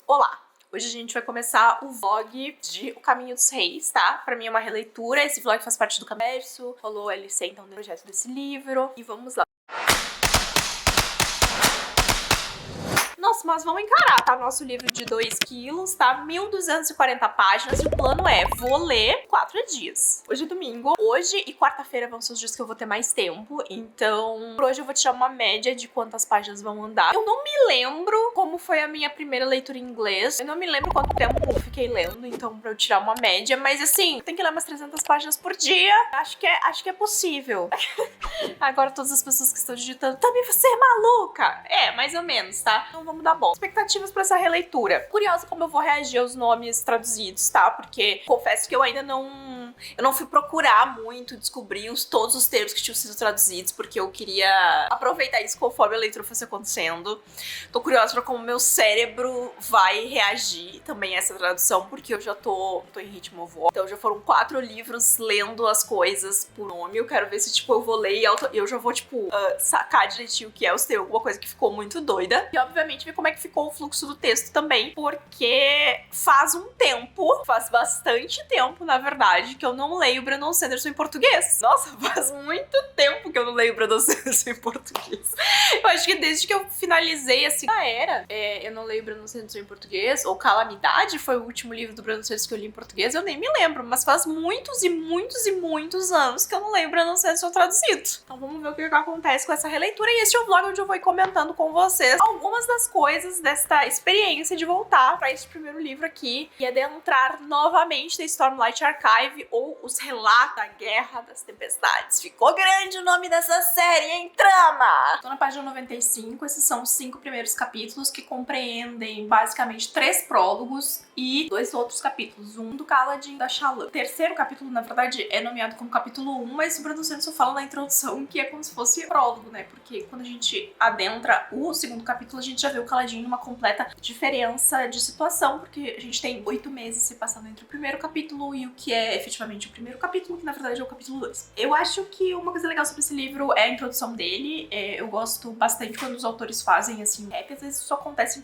Olá! Hoje a gente vai começar o vlog de O Caminho dos Reis, tá? Pra mim é uma releitura, esse vlog faz parte do Camerso, rolou a LC então do projeto desse livro, e vamos lá. Nossa, mas vamos encarar, tá? Nosso livro de 2 quilos, tá? 1.240 páginas e o plano é, vou ler 4 dias. Hoje é domingo. Hoje e quarta-feira vão ser os dias que eu vou ter mais tempo, então por hoje eu vou tirar uma média de quantas páginas vão andar. Eu não me lembro como foi a minha primeira leitura em inglês. Eu não me lembro quanto tempo eu fiquei lendo, então pra eu tirar uma média, mas assim, tem que ler umas 300 páginas por dia. Acho que é possível. Agora todas as pessoas que estão digitando, também você é maluca! É, mais ou menos, tá? Então vamos dar bom. Expectativas pra essa releitura. Curiosa como eu vou reagir aos nomes traduzidos, tá? Porque confesso que eu ainda não fui procurar muito, descobrir todos os termos que tinham sido traduzidos, porque eu queria aproveitar isso conforme a leitura fosse acontecendo. Tô curiosa pra como meu cérebro vai reagir também a essa tradução, porque eu já tô em ritmo voz. Então já foram 4 livros lendo as coisas por nome. Eu quero ver se, tipo, eu vou ler e eu já vou, tipo, sacar direitinho o que é, ou se tem alguma coisa que ficou muito doida. E, obviamente, ver como é que ficou o fluxo do texto também, porque faz bastante tempo, na verdade, que eu não leio Brandon Sanderson em português. Nossa, faz muito tempo que eu não leio Brandon Sanderson em português. Eu acho que desde que eu finalizei, assim, eu não leio Brandon Sanderson em português, ou Calamidade foi o último livro do Brandon Sanderson que eu li em português, eu nem me lembro, mas faz muitos e muitos e muitos anos que eu não leio Brandon Sanderson traduzido. Então vamos ver o que acontece com essa releitura, e este é o vlog onde eu vou ir comentando com vocês algumas das coisas desta experiência de voltar para este primeiro livro aqui e adentrar novamente da Stormlight Archive, ou Os Relatos da Guerra das Tempestades. Ficou grande o nome dessa série, hein, trama? Tô na página 95, esses são os 5 primeiros capítulos, que compreendem basicamente 3 prólogos e 2 outros capítulos, um do Kaladin e da Shallan. O terceiro capítulo, na verdade, é nomeado como capítulo 1, mas o Brandon Sanderson fala na introdução que é como se fosse prólogo, né? Porque quando a gente adentra o segundo capítulo, a gente já vê o Kaladin numa completa diferença de situação, porque a gente tem 8 meses se passando entre o primeiro capítulo e o que é efetivamente o primeiro capítulo, que na verdade é o capítulo 2. Eu acho que uma coisa legal sobre esse livro é a introdução dele. Eu gosto bastante quando os autores fazem, assim, rap. Às vezes isso acontece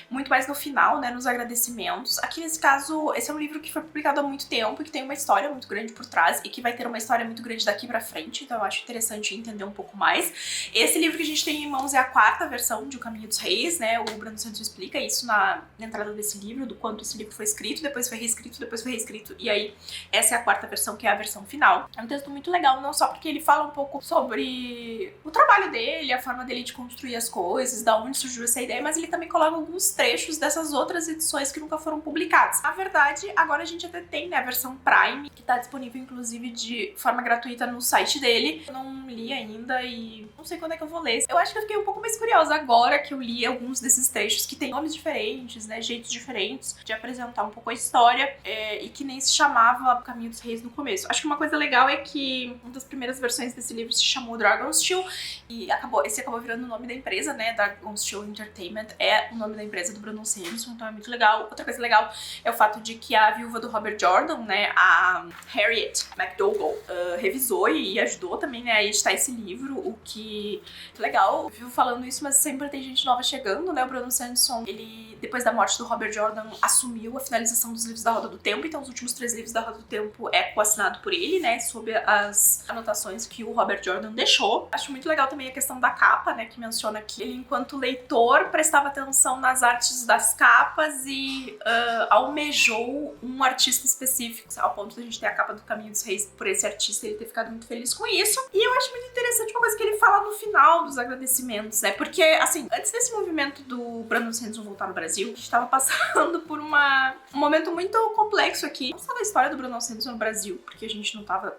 muito mais no final, né, nos agradecimentos. Aqui nesse caso, esse é um livro que foi publicado há muito tempo e que tem uma história muito grande por trás e que vai ter uma história muito grande daqui pra frente, então eu acho interessante entender um pouco mais. Esse livro que a gente tem em mãos é a 4ª versão de O Caminho dos Reis, né, o Brandon Sanderson explica isso na entrada desse livro, do quanto esse livro foi escrito, depois foi reescrito, depois foi reescrito, e aí essa é a 4ª versão, que é a versão final. É um texto muito legal, não só porque ele fala um pouco sobre o trabalho dele, a forma dele de construir as coisas, da onde surgiu essa ideia, mas ele também coloca alguns trechos dessas outras edições que nunca foram publicadas. Na verdade, agora a gente até tem, né, a versão Prime, que tá disponível inclusive de forma gratuita no site dele. Eu não li ainda e não sei quando é que eu vou ler. Eu acho que eu fiquei um pouco mais curiosa agora que eu li alguns desses trechos que tem nomes diferentes, né, jeitos diferentes de apresentar um pouco a história, e que nem se chamava Caminho dos Reis no começo. Acho que uma coisa legal é que uma das primeiras versões desse livro se chamou Dragonsteel e esse acabou virando o nome da empresa, né, Dragonsteel Entertainment é o nome da empresa do Brandon Sanderson, então é muito legal. Outra coisa legal é o fato de que a viúva do Robert Jordan, né, a Harriet McDougal, revisou e ajudou também, né, a editar esse livro, o que é legal. Eu vivo falando isso, mas sempre tem gente nova chegando, né, o Brandon Sanderson, ele, depois da morte do Robert Jordan, assumiu a finalização dos livros da Roda do Tempo, então os últimos 3 livros da Roda do Tempo é coassinado por ele, né, sob as anotações que o Robert Jordan deixou. Acho muito legal também a questão da capa, né, que menciona que ele, enquanto leitor, prestava atenção nas artes das capas e almejou um artista específico, ao ponto de a gente ter a capa do Caminho dos Reis por esse artista, ele ter ficado muito feliz com isso. E eu acho muito interessante uma coisa que ele fala no final dos agradecimentos, né, porque, assim, antes desse movimento do Brandon Sanderson voltar no Brasil, a gente tava passando por um momento muito complexo aqui, não só da história do Brandon Sanderson no Brasil, porque a gente não tava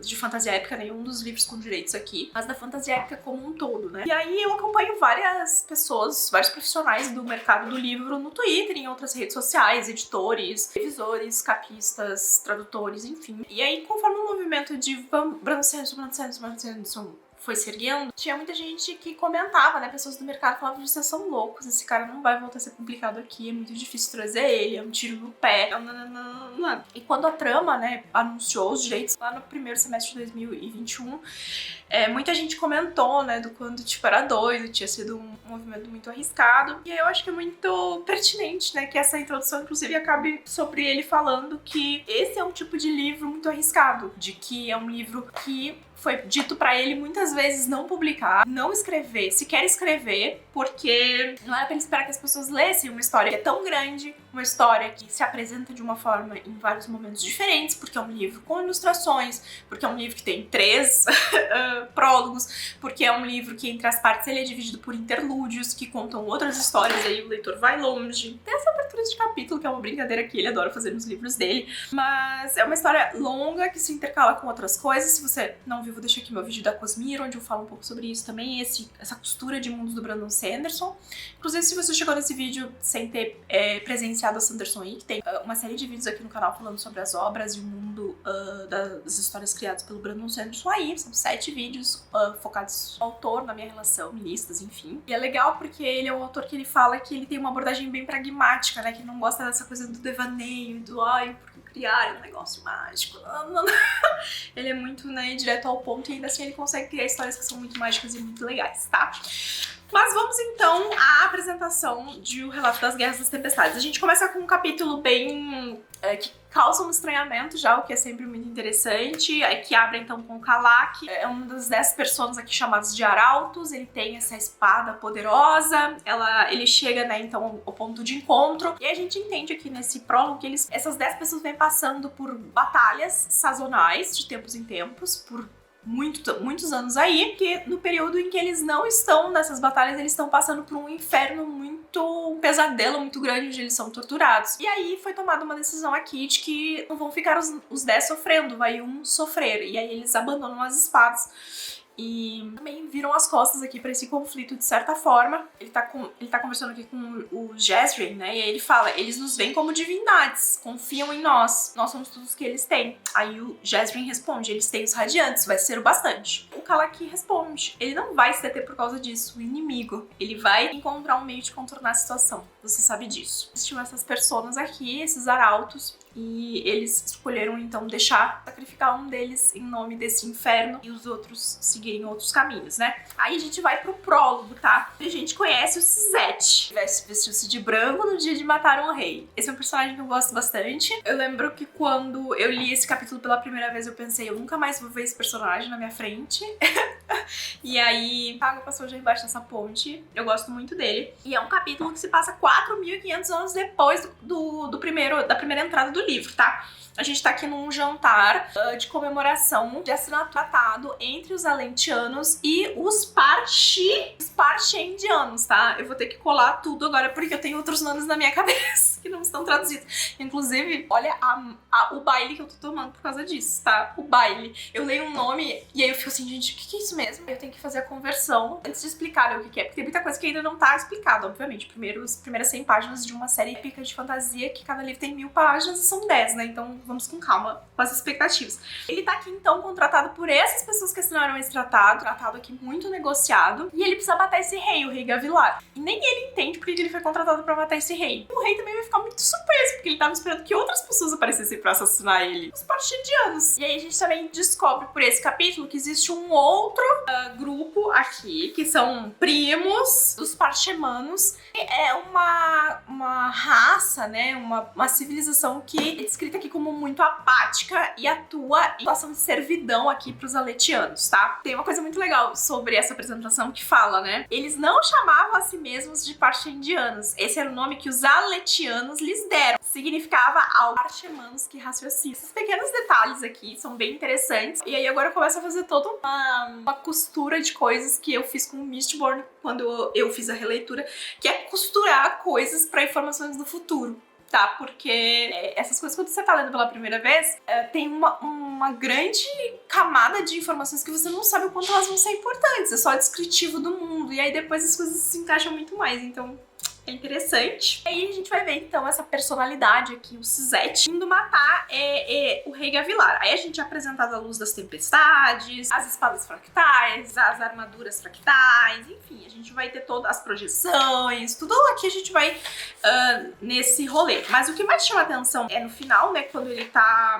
de fantasia épica, nenhum dos livros com direitos aqui, mas da fantasia épica como um todo, né? E aí eu acompanho várias pessoas, vários profissionais do mercado do livro no Twitter, em outras redes sociais, editores, revisores, capistas, tradutores, enfim. E aí, conforme o movimento de Brandon Sanderson foi se erguendo, tinha muita gente que comentava, né? Pessoas do mercado falavam: vocês são loucos, esse cara não vai voltar a ser publicado aqui, é muito difícil trazer ele, é um tiro no pé. E quando a Trama, né, anunciou os direitos lá no primeiro semestre de 2021, muita gente comentou, né, do quando, tipo, era doido, tinha sido um movimento muito arriscado. E aí eu acho que é muito pertinente, né, que essa introdução, inclusive, acabe sobre ele falando que esse é um tipo de livro muito arriscado, de que é um livro que foi dito pra ele muitas vezes não publicar, não escrever, se quer escrever, porque não era pra ele esperar que as pessoas lessem uma história que é tão grande, uma história que se apresenta de uma forma em vários momentos diferentes, porque é um livro com ilustrações, porque é um livro que tem 3 prólogos, porque é um livro que entre as partes ele é dividido por interlúdios que contam outras histórias, aí o leitor vai longe. Tem essa abertura de capítulo, que é uma brincadeira que ele adora fazer nos livros dele, mas é uma história longa que se intercala com outras coisas. Se você não viu, vou deixar aqui meu vídeo da Cosmere, onde eu falo um pouco sobre isso também, essa costura de mundos do Brandon Sanderson. Inclusive, se você chegou nesse vídeo sem ter presenciado a Sanderson Inc., tem uma série de vídeos aqui no canal falando sobre as obras e o mundo das histórias criadas pelo Brandon Sanderson aí. São 7 vídeos focados no autor, na minha relação, listas, enfim. E é legal porque ele é um autor que ele fala que ele tem uma abordagem bem pragmática, né? Que não gosta dessa coisa do devaneio, do porque criar um negócio mágico. Ele é muito, né, direto ao ponto, e ainda assim ele consegue criar histórias que são muito mágicas e muito legais, tá? Mas vamos então à apresentação de O Relato das Guerras das Tempestades. A gente começa com um capítulo bem... que causa um estranhamento já, o que é sempre muito interessante, que abre então com o Kalak. É uma das 10 personas aqui chamadas de Arautos. Ele tem essa espada poderosa, ele chega, né, então ao ponto de encontro, e a gente entende aqui nesse prólogo que essas 10 pessoas vêm passando por batalhas sazonais, de tempos em tempos, por muitos anos aí, que no período em que eles não estão nessas batalhas, eles estão passando por um inferno um pesadelo muito grande, onde eles são torturados. E aí foi tomada uma decisão aqui de que não vão ficar os 10 sofrendo, vai um sofrer. E aí eles abandonam as espadas e também viram as costas aqui pra esse conflito de certa forma. Ele tá conversando aqui com o Jezreel, né? E aí ele fala: eles nos veem como divindades, confiam em nós somos tudo que eles têm. Aí o Jezreel responde: eles têm os radiantes, vai ser o bastante. O Kalak responde: ele não vai se deter por causa disso, o inimigo. Ele vai encontrar um meio de contornar a situação, você sabe disso. Existiam essas personas aqui, esses arautos, e eles escolheram então sacrificar um deles em nome desse inferno e os outros seguirem outros caminhos, né? Aí a gente vai pro prólogo, tá? A gente conhece o Suzette, vestiu-se de branco no dia de matar um rei. Esse é um personagem que eu gosto bastante. Eu lembro que quando eu li esse capítulo pela primeira vez, eu pensei: eu nunca mais vou ver esse personagem na minha frente. E aí, água passou já embaixo dessa ponte. Eu gosto muito dele. E é um capítulo que se passa 4.500 anos depois da primeira entrada do livro, tá? A gente tá aqui num jantar de comemoração de assinato tratado entre os alentianos e os parchendianos, tá? Eu vou ter que colar tudo agora porque eu tenho outros nomes na minha cabeça que não estão traduzidos. Inclusive, olha o baile que eu tô tomando por causa disso, tá? O baile. Eu leio um nome e aí eu fico assim: gente, o que é isso mesmo? Eu tenho que fazer a conversão antes de explicar o que é, porque tem muita coisa que ainda não tá explicada, obviamente. As primeiras 100 páginas de uma série épica de fantasia, que cada livro tem 1000 páginas e são 10, né? Então vamos com calma com as expectativas. Ele tá aqui então contratado por essas pessoas que assinaram esse tratado aqui muito negociado, e ele precisa matar esse rei, o rei Gavilar. E nem ele entende porque ele foi contratado pra matar esse rei. O rei também vai ficar muito surpreso, porque ele tava esperando que outras pessoas aparecessem pra assassinar ele, os parchendianos. E aí a gente também descobre por esse capítulo que existe um outro grupo aqui, que são primos dos parchemanos. É uma raça, né, uma civilização que é descrita aqui como muito apática e atua em situação de servidão aqui pros aletianos, tá? Tem uma coisa muito legal sobre essa apresentação que fala, né? Eles não chamavam a si mesmos de parchendianos. Esse era o nome que os aletianos lhes deram. Significava parchemanos que raciocinam. Esses pequenos detalhes aqui são bem interessantes. E aí agora eu começo a fazer toda uma costura de coisas que eu fiz com o Mistborn quando eu fiz a releitura, que é costurar coisas para informações do futuro. Tá? Porque essas coisas, quando você tá lendo pela primeira vez, tem uma grande camada de informações que você não sabe o quanto elas vão ser importantes. É só descritivo do mundo. E aí depois as coisas se encaixam muito mais. Então, É interessante. E aí a gente vai ver, então, essa personalidade aqui, o Suzette, indo matar o Rei Gavilar. Aí a gente é apresentado à luz das tempestades, as espadas fractais, as armaduras fractais, enfim, a gente vai ter todas as projeções, tudo aqui a gente vai nesse rolê. Mas o que mais chama atenção é no final, né, quando o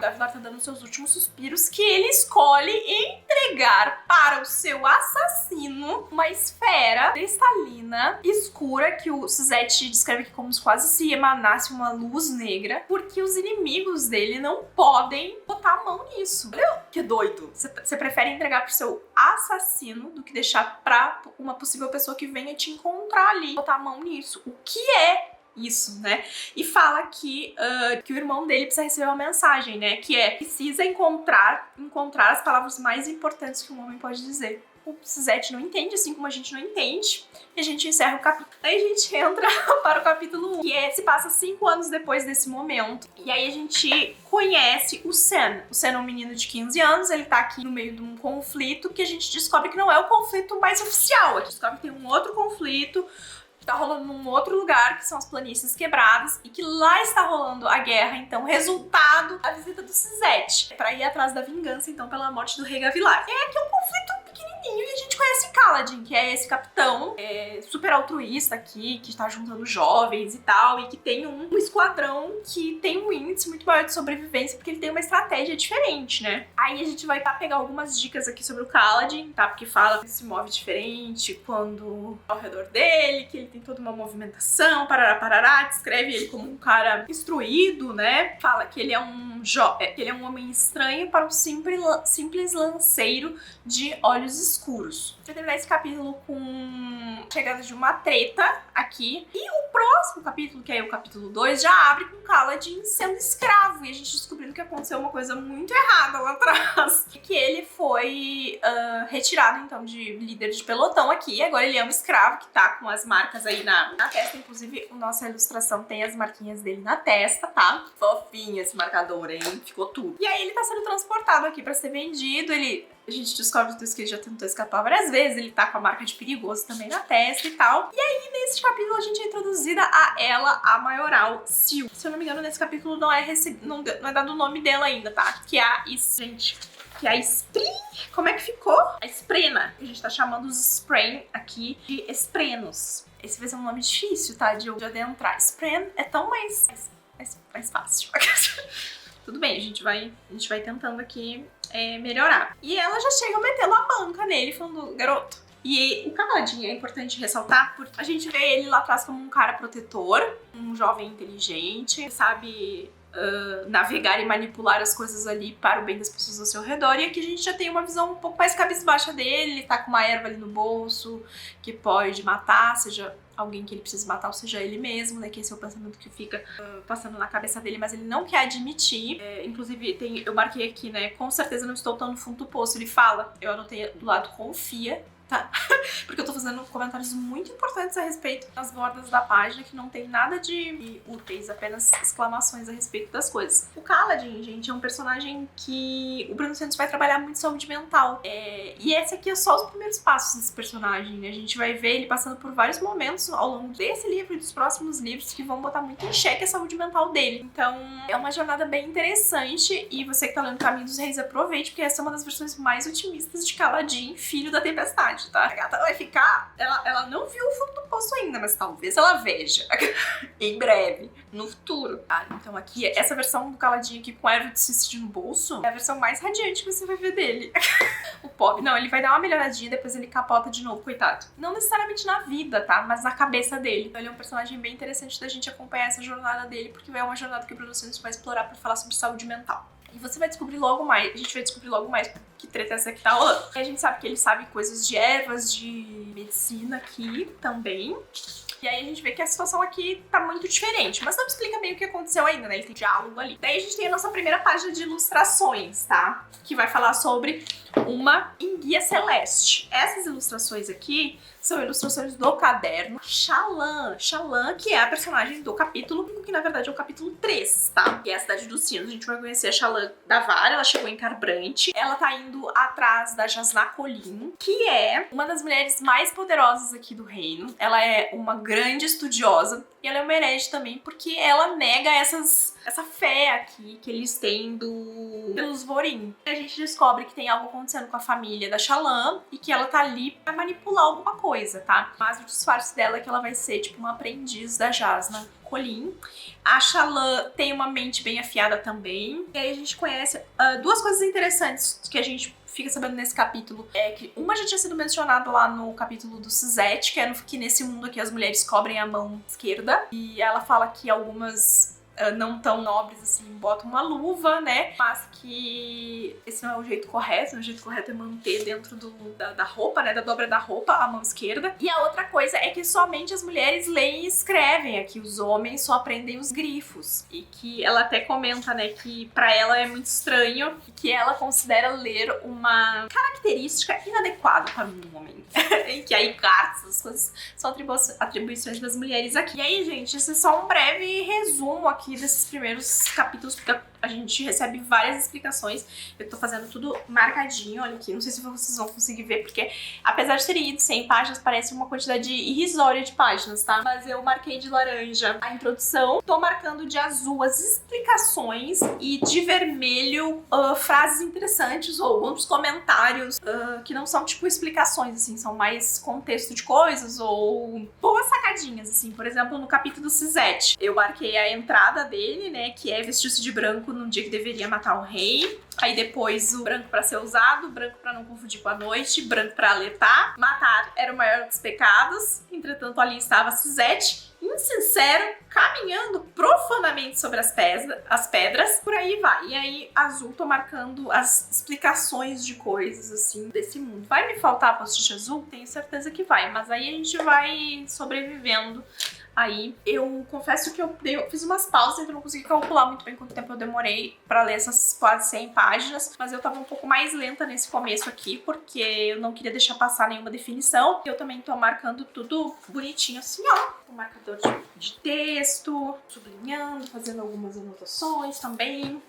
Gavilar tá dando seus últimos suspiros, que ele escolhe entregar para o seu assassino uma esfera cristalina escura que o Suzette descreve que como se quase se emanasse uma luz negra, porque os inimigos dele não podem botar a mão nisso. Olha que doido. Você prefere entregar pro seu assassino do que deixar pra uma possível pessoa que venha te encontrar ali, botar a mão nisso. O que é isso, né? E fala que o irmão dele precisa receber uma mensagem, né? Que precisa encontrar as palavras mais importantes que um homem pode dizer. O Suzette não entende, assim como a gente não entende. E a gente encerra o capítulo. Aí a gente entra para o capítulo 1, que se passa 5 anos depois desse momento. E aí a gente conhece o Sam. O Sam é um menino de 15 anos, ele tá aqui no meio de um conflito que a gente descobre que não é o conflito mais oficial. A gente descobre que tem um outro conflito tá rolando num outro lugar, que são as planícies quebradas, e que lá está rolando a guerra, então, resultado da visita do Suzette, pra ir atrás da vingança, então, pela morte do Rei Gavilar. É aqui um conflito pequenininho e a gente conhece Kaladin, que é esse capitão super altruísta aqui, que está juntando jovens e tal, e que tem um esquadrão que tem um índice muito maior de sobrevivência, porque ele tem uma estratégia diferente, né? Aí a gente vai pegar algumas dicas aqui sobre o Kaladin, tá? Porque fala que ele se move diferente quando ao redor dele, que ele tem toda uma movimentação, parará, descreve ele como um cara instruído, né? Fala que ele é um homem estranho para um simples lanceiro de olhos escuros. Vai terminar esse capítulo com a chegada de uma treta aqui. E o próximo capítulo, que é o capítulo 2, já abre com Kaladin sendo escravo. E a gente descobrindo que aconteceu uma coisa muito errada lá atrás. Que ele foi retirado, então, de líder de pelotão aqui. E agora ele é um escravo que tá com as marcas aí na testa. Inclusive, a nossa ilustração tem as marquinhas dele na testa, tá? Fofinho esse marcador, hein? Ficou tudo. E aí ele tá sendo transportado aqui pra ser vendido. A gente descobre tudo isso que ele já tentou escapar várias vezes. Ele tá com a marca de perigoso também na testa e tal. E aí, nesse capítulo, a gente é introduzida a ela, a maioral Sil. Se eu não me engano, nesse capítulo não é dado o nome dela ainda, tá? Que é a como é que ficou? A Esprena. A gente tá chamando os Spren aqui de Esprenos. Esse vai ser um nome difícil, tá? De adentrar. Spren é tão mais fácil. Tudo bem, a gente vai tentando aqui melhorar. E ela já chega metendo a banca nele, falando, garoto. E o Kaladin é importante ressaltar, porque a gente vê ele lá atrás como um cara protetor, um jovem inteligente, sabe navegar e manipular as coisas ali para o bem das pessoas ao seu redor. E aqui a gente já tem uma visão um pouco mais cabisbaixa dele, ele tá com uma erva ali no bolso, que pode matar, seja alguém que ele precisa matar, ou seja, ele mesmo, né? Que esse é o pensamento que fica passando na cabeça dele, mas ele não quer admitir. Inclusive, eu marquei aqui, né? Com certeza não estou tão no fundo do poço. Ele fala, eu anotei do lado confia, tá? Porque eu tô fazendo comentários muito importantes a respeito das bordas da página, que não tem nada de úteis, apenas exclamações a respeito das coisas. O Kaladin, gente, é um personagem que o Bruno Santos vai trabalhar muito saúde mental. E esse aqui é só os primeiros passos desse personagem, né? A gente vai ver ele passando por vários momentos ao longo desse livro e dos próximos livros que vão botar muito em xeque a saúde mental dele. Então, é uma jornada bem interessante e você que tá lendo Caminho dos Reis, aproveite, porque essa é uma das versões mais otimistas de Kaladin, filho da tempestade. Tá? A gata vai ficar... Ela não viu o fundo do poço ainda, mas talvez ela veja em breve, no futuro. Então aqui, essa versão do Kaladin aqui com a erva de suicídio no bolso é a versão mais radiante que você vai ver dele. O pobre, não, ele vai dar uma melhoradinha, depois ele capota de novo, coitado. Não necessariamente na vida, tá? Mas na cabeça dele. Então ele é um personagem bem interessante da gente acompanhar essa jornada dele, porque é uma jornada que o Bruno Santos vai explorar pra falar sobre saúde mental. E você vai descobrir logo mais, a gente vai descobrir logo mais que treta é essa que tá rolando. E a gente sabe que ele sabe coisas de ervas, de medicina aqui também. E aí a gente vê que a situação aqui tá muito diferente, mas não explica bem o que aconteceu ainda, né? Ele tem diálogo ali. Daí a gente tem a nossa primeira página de ilustrações, tá? Que vai falar sobre uma enguia celeste. Essas ilustrações aqui São ilustrações do caderno. Shallan, que é a personagem do capítulo, que na verdade é o capítulo 3, tá? Que é a Cidade dos Sinos. A gente vai conhecer a Shallan da Vara, ela chegou em Carbrante. Ela tá indo atrás da Jasnah Kholin, que é uma das mulheres mais poderosas aqui do reino. Ela é uma grande estudiosa e ela é uma herege também, porque ela nega essa fé aqui que eles têm pelos Vorin. A gente descobre que tem algo acontecendo com a família da Shallan e que ela tá ali pra manipular alguma coisa, tá? Mas o disfarce dela é que ela vai ser tipo uma aprendiz da Jasnah Kholin. A Shallan tem uma mente bem afiada também. E aí a gente conhece duas coisas interessantes que a gente fica sabendo nesse capítulo. É que uma já tinha sido mencionada lá no capítulo do Suzette, que é que nesse mundo aqui as mulheres cobrem a mão esquerda. E ela fala que algumas não tão nobres assim, botam uma luva, né? Mas que esse não é o jeito correto. O jeito correto é manter dentro da roupa, né? Da dobra da roupa, a mão esquerda. E a outra coisa é que somente as mulheres leem e escrevem aqui. Os homens só aprendem os grifos. E que ela até comenta, né? Que pra ela é muito estranho e que ela considera ler uma característica inadequada para um homem. E que aí cartas, essas coisas são atribuições das mulheres aqui. E aí, gente, esse é só um breve resumo aqui desses primeiros capítulos, porque a gente recebe várias explicações. Eu tô fazendo tudo marcadinho, olha aqui. Não sei se vocês vão conseguir ver, porque apesar de ter ido 100 páginas, parece uma quantidade irrisória de páginas, tá? Mas eu marquei de laranja a introdução, tô marcando de azul as explicações e de vermelho frases interessantes ou outros comentários que não são tipo explicações, assim, são mais contexto de coisas ou boas sacadinhas, assim. Por exemplo, no capítulo do Suzette, eu marquei a entrada dele, né, que é vestir-se de branco no dia que deveria matar o rei. Aí depois o branco pra ser usado, branco pra não confundir com a noite, branco pra alertar. Matar era o maior dos pecados. Entretanto, ali estava Suzette, insincero, caminhando profanamente sobre as pedras. Por aí vai. E aí, azul, tô marcando as explicações de coisas, assim, desse mundo. Vai me faltar a post-it azul? Tenho certeza que vai. Mas aí a gente vai sobrevivendo. Aí, eu confesso que eu fiz umas pausas, então não consegui calcular muito bem quanto tempo eu demorei pra ler essas quase 100 páginas, mas eu tava um pouco mais lenta nesse começo aqui, porque eu não queria deixar passar nenhuma definição. Eu também tô marcando tudo bonitinho assim, ó. O marcador de texto, sublinhando, fazendo algumas anotações também.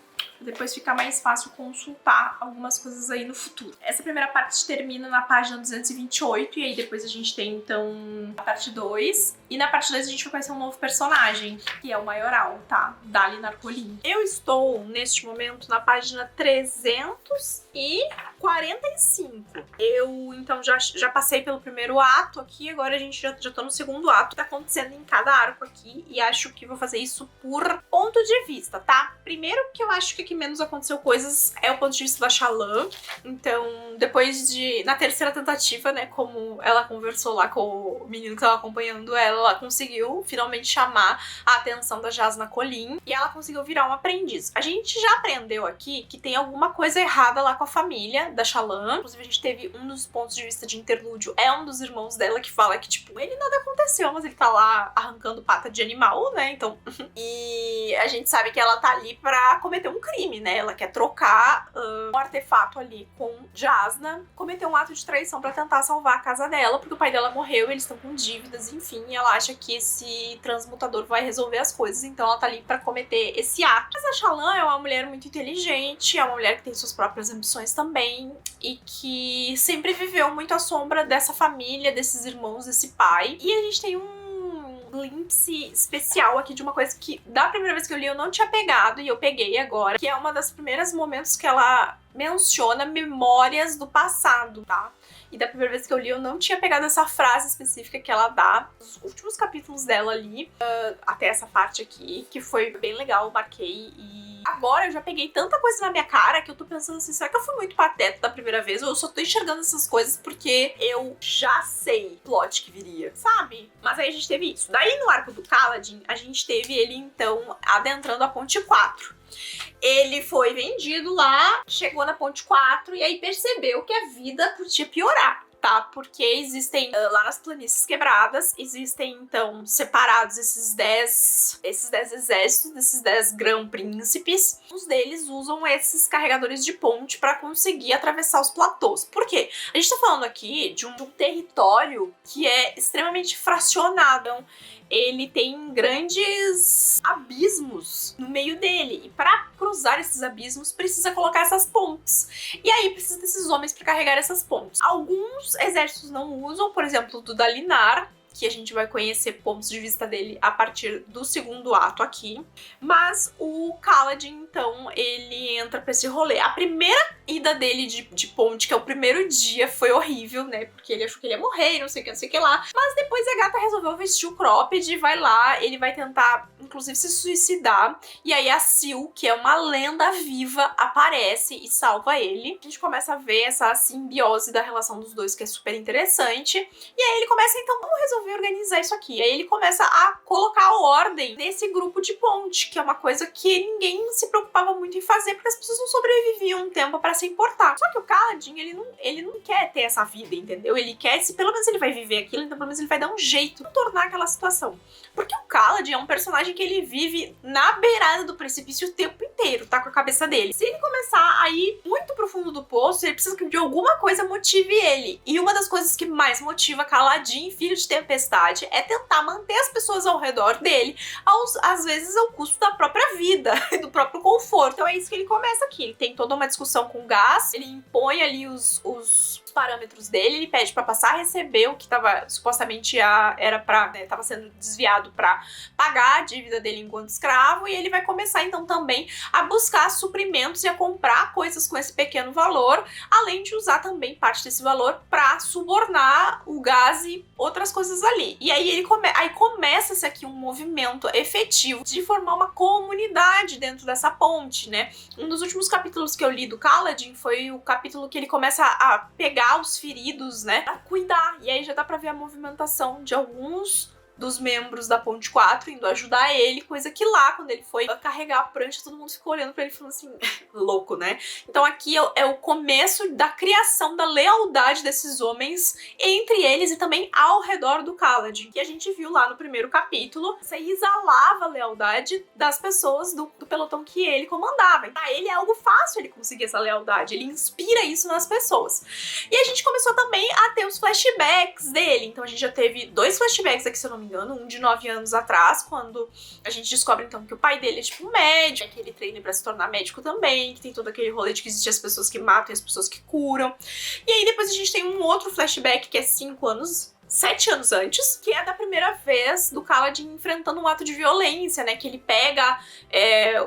Depois fica mais fácil consultar algumas coisas aí no futuro. Essa primeira parte termina na página 228 e aí depois a gente tem, então, a parte 2. E na parte 2 a gente vai conhecer um novo personagem, que é o Maioral, tá? Dalinar Kholin. Eu estou, neste momento, na página 345. Eu, então, já passei pelo primeiro ato aqui, agora a gente já tô no segundo ato. Tá acontecendo em cada arco aqui e acho que vou fazer isso por ponto de vista, tá? Primeiro que eu acho que aqui menos aconteceu coisas é o ponto de vista da Shallan. Então, depois na terceira tentativa, né, como ela conversou lá com o menino que tava acompanhando ela conseguiu finalmente chamar a atenção da Jasnah Kholin e ela conseguiu virar uma aprendiz. A gente já aprendeu aqui que tem alguma coisa errada lá com a família da Shallan. Inclusive, a gente teve um dos pontos de vista de interlúdio, é um dos irmãos dela que fala que, tipo, ele nada aconteceu, mas ele tá lá arrancando pata de animal, né, então... E a gente sabe que ela tá ali pra cometer um crime, né, ela quer trocar um artefato ali com Jasnah, cometer um ato de traição pra tentar salvar a casa dela, porque o pai dela morreu e eles estão com dívidas, enfim, e ela acha que esse transmutador vai resolver as coisas, então ela tá ali pra cometer esse ato. Mas a Shallan é uma mulher muito inteligente, é uma mulher que tem suas próprias ambições também, e que sempre viveu muito à sombra dessa família, desses irmãos, desse pai. E a gente tem um glimpse especial aqui de uma coisa que da primeira vez que eu li eu não tinha pegado e eu peguei agora, que é uma das primeiras momentos que ela menciona memórias do passado, tá? E da primeira vez que eu li, eu não tinha pegado essa frase específica que ela dá nos últimos capítulos dela ali, até essa parte aqui, que foi bem legal, eu marquei. E agora eu já peguei tanta coisa na minha cara que eu tô pensando assim, será que eu fui muito pateta da primeira vez? Ou eu só tô enxergando essas coisas porque eu já sei o plot que viria, sabe? Mas aí a gente teve isso. Daí no arco do Kaladin, a gente teve ele, então, adentrando a Ponte 4. Ele foi vendido lá, chegou na Ponte 4 e aí percebeu que a vida podia piorar. tá? Porque existem, lá nas planícies quebradas, existem, então, separados esses 10 exércitos, desses 10 grão-príncipes. Uns deles usam esses carregadores de ponte pra conseguir atravessar os platôs. Por quê? A gente tá falando aqui de um território que é extremamente fracionado. Ele tem grandes abismos no meio dele. E para cruzar esses abismos, precisa colocar essas pontes. E aí precisa desses homens para carregar essas pontes. Alguns exércitos não usam, por exemplo, o do Dalinar, que a gente vai conhecer pontos de vista dele a partir do segundo ato aqui. Mas o Kaladin, então, ele entra pra esse rolê. A primeira ida dele de ponte, que é o primeiro dia, foi horrível, né? Porque ele achou que ele ia morrer e não sei o que lá. Mas depois a gata resolveu vestir o cropped, vai lá, ele vai tentar, inclusive, se suicidar. E aí a Sil, que é uma lenda viva, aparece e salva ele. A gente começa a ver essa simbiose da relação dos dois, que é super interessante. E aí ele começa, então, vamos resolver organizar isso aqui. Aí ele começa a colocar ordem nesse grupo de ponte, que é uma coisa que ninguém se preocupava muito em fazer, porque as pessoas não sobreviviam um tempo pra se importar. Só que o Kaladin, ele não quer ter essa vida, entendeu? Ele quer, se pelo menos ele vai viver aquilo, então pelo menos ele vai dar um jeito de tornar aquela situação. Porque o Kaladin é um personagem que ele vive na beirada do precipício o tempo inteiro, tá? Com a cabeça dele. Se ele começar a ir muito pro fundo do poço, ele precisa que de alguma coisa motive ele. E uma das coisas que mais motiva Kaladin, filho de Tempestade, é tentar manter as pessoas ao redor dele, às vezes ao custo da própria vida e do próprio conforto. Então é isso que ele começa aqui. Ele tem toda uma discussão com o Gaz, ele impõe ali os parâmetros dele, ele pede pra passar a receber o que tava supostamente era pra, né, tava sendo desviado pra pagar a dívida dele enquanto escravo, e ele vai começar então também a buscar suprimentos e a comprar coisas com esse pequeno valor, além de usar também parte desse valor pra subornar o Gaz e outras coisas ali. E aí começa-se aqui um movimento efetivo de formar uma comunidade dentro dessa ponte, né? Um dos últimos capítulos que eu li do Kaladin foi o capítulo que ele começa a pegar os feridos, né, a cuidar. E aí já dá pra ver a movimentação de alguns dos membros da Ponte 4 indo ajudar ele, coisa que lá, quando ele foi carregar a prancha, todo mundo ficou olhando pra ele falando assim, louco, né? Então aqui é o começo da criação da lealdade desses homens entre eles e também ao redor do Kaladin, que a gente viu lá no primeiro capítulo. Isso aí exalava a lealdade das pessoas do pelotão que ele comandava. E pra ele é algo fácil ele conseguir essa lealdade, ele inspira isso nas pessoas. E a gente começou também a ter os flashbacks dele, então a gente já teve 2 flashbacks aqui, se eu não me engano, um de 9 anos atrás, quando a gente descobre então que o pai dele é tipo um médico, que ele treina pra se tornar médico também, que tem todo aquele rolê de que existem as pessoas que matam e as pessoas que curam. E aí depois a gente tem um outro flashback que é 7 anos antes, que é da primeira vez do Kaladin enfrentando um ato de violência, né? Que ele pega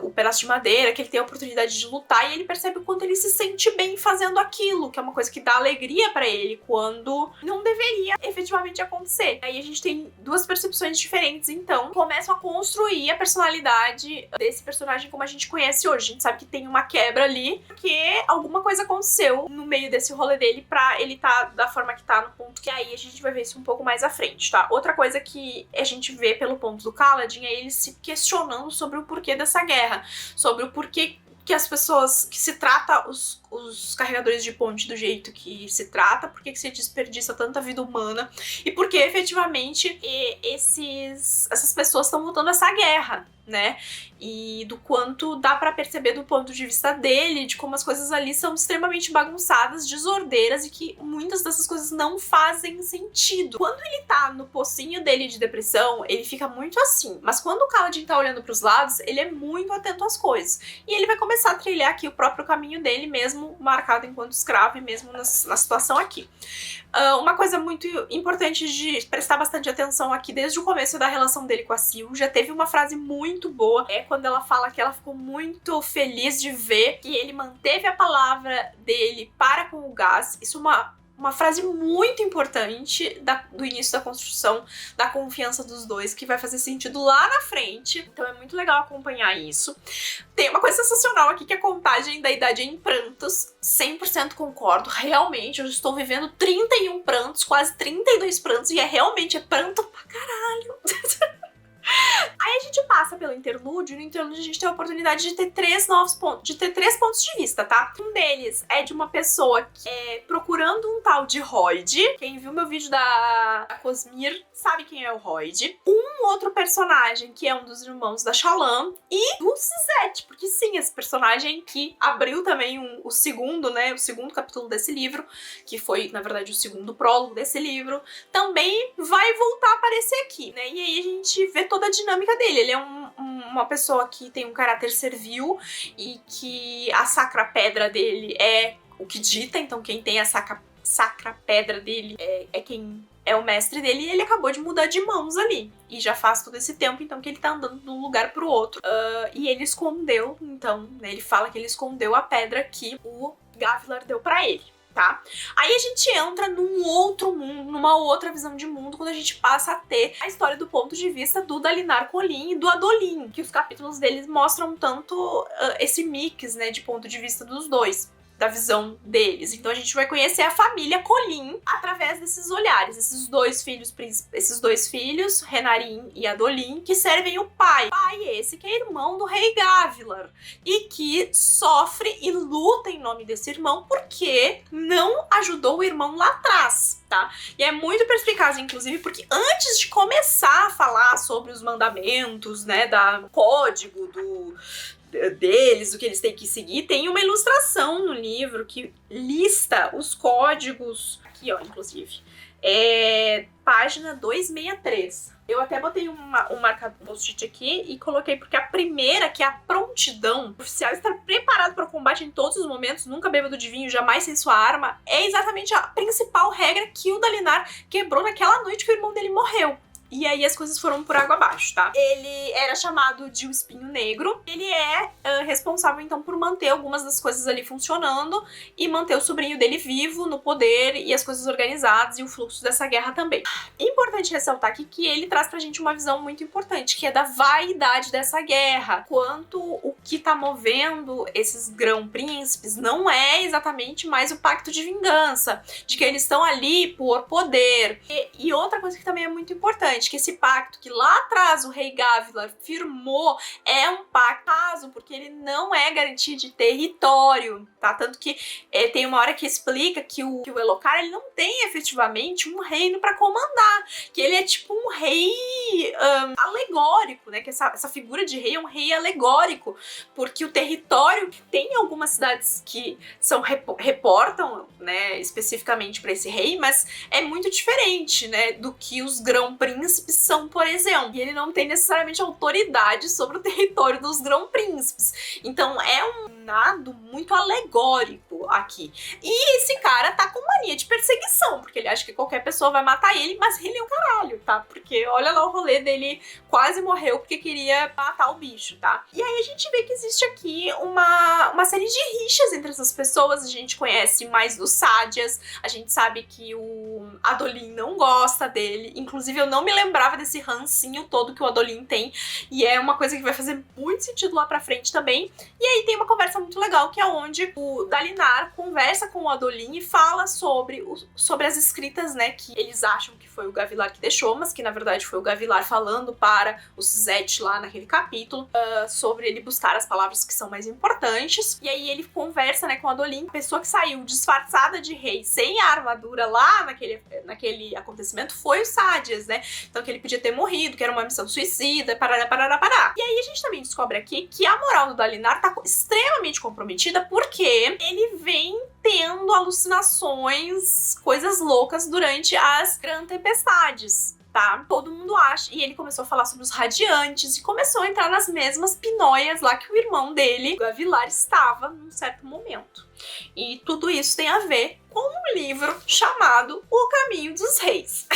o pedaço de madeira, que ele tem a oportunidade de lutar e ele percebe o quanto ele se sente bem fazendo aquilo, que é uma coisa que dá alegria pra ele quando não deveria efetivamente acontecer. Aí a gente tem 2 percepções diferentes, então começam a construir a personalidade desse personagem como a gente conhece hoje. A gente sabe que tem uma quebra ali, porque alguma coisa aconteceu no meio desse rolê dele pra ele tá da forma que tá, no ponto que aí a gente vai ver isso um pouco mais à frente, tá? Outra coisa que a gente vê pelo ponto do Kaladin é ele se questionando sobre o porquê dessa guerra, sobre o porquê que as pessoas, que se trata os carregadores de ponte do jeito que se trata, por que se desperdiça tanta vida humana e por que efetivamente essas pessoas estão lutando essa guerra, né? E do quanto dá pra perceber do ponto de vista dele, de como as coisas ali são extremamente bagunçadas, desordeiras e que muitas dessas coisas não fazem sentido. Quando ele tá no pocinho dele de depressão, ele fica muito assim, mas quando o Kaladin tá olhando pros lados, ele é muito atento às coisas. E ele vai começar a trilhar aqui o próprio caminho dele mesmo, marcado enquanto escravo e mesmo na situação aqui. Uma coisa muito importante de prestar bastante atenção aqui desde o começo da relação dele com a Sil, já teve uma frase muito boa, quando ela fala que ela ficou muito feliz de ver que ele manteve a palavra dele para com o Gaz. Isso é uma frase muito importante do início da construção da confiança dos dois, que vai fazer sentido lá na frente. Então é muito legal acompanhar isso. Tem uma coisa sensacional aqui, que é a contagem da idade em prantos. 100% concordo, realmente, eu estou vivendo 31 prantos, quase 32 prantos, e realmente é pranto pra caralho. Aí a gente passa pelo interlúdio, e no interlúdio a gente tem a oportunidade de ter três pontos de vista, tá? Um deles é de uma pessoa que é procurando um tal de Royd. Quem viu meu vídeo da Cosmir sabe quem é o Royd. Um outro personagem que é um dos irmãos da Shallan e do Suzette, porque sim, esse personagem que abriu também o segundo, né, o segundo capítulo desse livro, que foi, na verdade, o segundo prólogo desse livro, também vai voltar a aparecer aqui, né? E aí a gente vê toda a dinâmica dele. Ele é uma pessoa que tem um caráter servil e que a sacra pedra dele é o que dita, então quem tem a sacra pedra dele é quem é o mestre dele, e ele acabou de mudar de mãos ali. E já faz todo esse tempo, então, que ele tá andando de um lugar pro outro. E ele escondeu, então, né, ele fala que ele escondeu a pedra que o Gavilar deu pra ele. Tá? Aí a gente entra num outro mundo, numa outra visão de mundo, quando a gente passa a ter a história do ponto de vista do Dalinar Kholin e do Adolin, que os capítulos deles mostram tanto esse mix, né, de ponto de vista dos dois, da visão deles. Então a gente vai conhecer a família Kholin através desses olhares, esses dois filhos, Renarin e Adolin, que servem o pai. Pai esse que é irmão do rei Gavilar e que sofre e luta em nome desse irmão porque não ajudou o irmão lá atrás, tá? E é muito perspicaz, inclusive, porque antes de começar a falar sobre os mandamentos, né, da código deles, o que eles têm que seguir, tem uma ilustração no livro que lista os códigos, aqui ó, inclusive, página 263. Eu até botei um marcador post-it aqui e coloquei porque a primeira, que é a prontidão, o oficial estar preparado para o combate em todos os momentos, nunca bêbado de vinho, jamais sem sua arma, é exatamente a principal regra que o Dalinar quebrou naquela noite que o irmão dele morreu. E aí as coisas foram por água abaixo, tá? Ele era chamado de o Espinho Negro. Ele é responsável, então, por manter algumas das coisas ali funcionando e manter o sobrinho dele vivo, no poder e as coisas organizadas e o fluxo dessa guerra também. Importante ressaltar aqui que ele traz pra gente uma visão muito importante, que é da vaidade dessa guerra. Quanto o que tá movendo esses grão-príncipes não é exatamente mais o pacto de vingança, de que eles estão ali por poder. E outra coisa que também é muito importante, que esse pacto que lá atrás o rei Gavilar firmou é um pacto, porque ele não é garantia de território, tá? Tanto que tem uma hora que explica que o Elhokar, ele não tem efetivamente um reino pra comandar, que ele é tipo um rei alegórico, né? Que essa figura de rei é um rei alegórico, porque o território tem algumas cidades que reportam, né, especificamente pra esse rei, mas é muito diferente, né, do que os grão-príncipes são, por exemplo. E ele não tem necessariamente autoridade sobre o território dos grão-príncipes. Então é um nado muito alegórico aqui. E esse cara tá com mania de perseguição, porque ele acha que qualquer pessoa vai matar ele, mas ele é um caralho, tá? Porque olha lá o rolê dele, quase morreu porque queria matar o bicho, tá? E aí a gente vê que existe aqui uma série de rixas entre essas pessoas. A gente conhece mais dos Sadyas, a gente sabe que o Adolin não gosta dele, inclusive eu não me lembrava desse rancinho todo que o Adolin tem, e é uma coisa que vai fazer muito sentido lá pra frente também. E aí tem uma conversa muito legal, que é onde o Dalinar conversa com o Adolin e fala sobre as escritas, né, que eles acham que foi o Gavilar que deixou, mas que na verdade foi o Gavilar falando para o Suzette lá naquele capítulo, sobre ele buscar as palavras que são mais importantes. E aí ele conversa, né, com o Adolin, a pessoa que saiu disfarçada de rei sem a armadura lá naquele acontecimento foi o Sadyas, né? Então que ele podia ter morrido, que era uma missão suicida, parará. E aí a gente também descobre aqui que a moral do Dalinar tá extremamente comprometida porque ele vem tendo alucinações, coisas loucas durante as grandes tempestades, tá? Todo mundo acha. E ele começou a falar sobre os radiantes e começou a entrar nas mesmas pinóias lá que o irmão dele, o Gavilar, estava num certo momento. E tudo isso tem a ver com um livro chamado O Caminho dos Reis.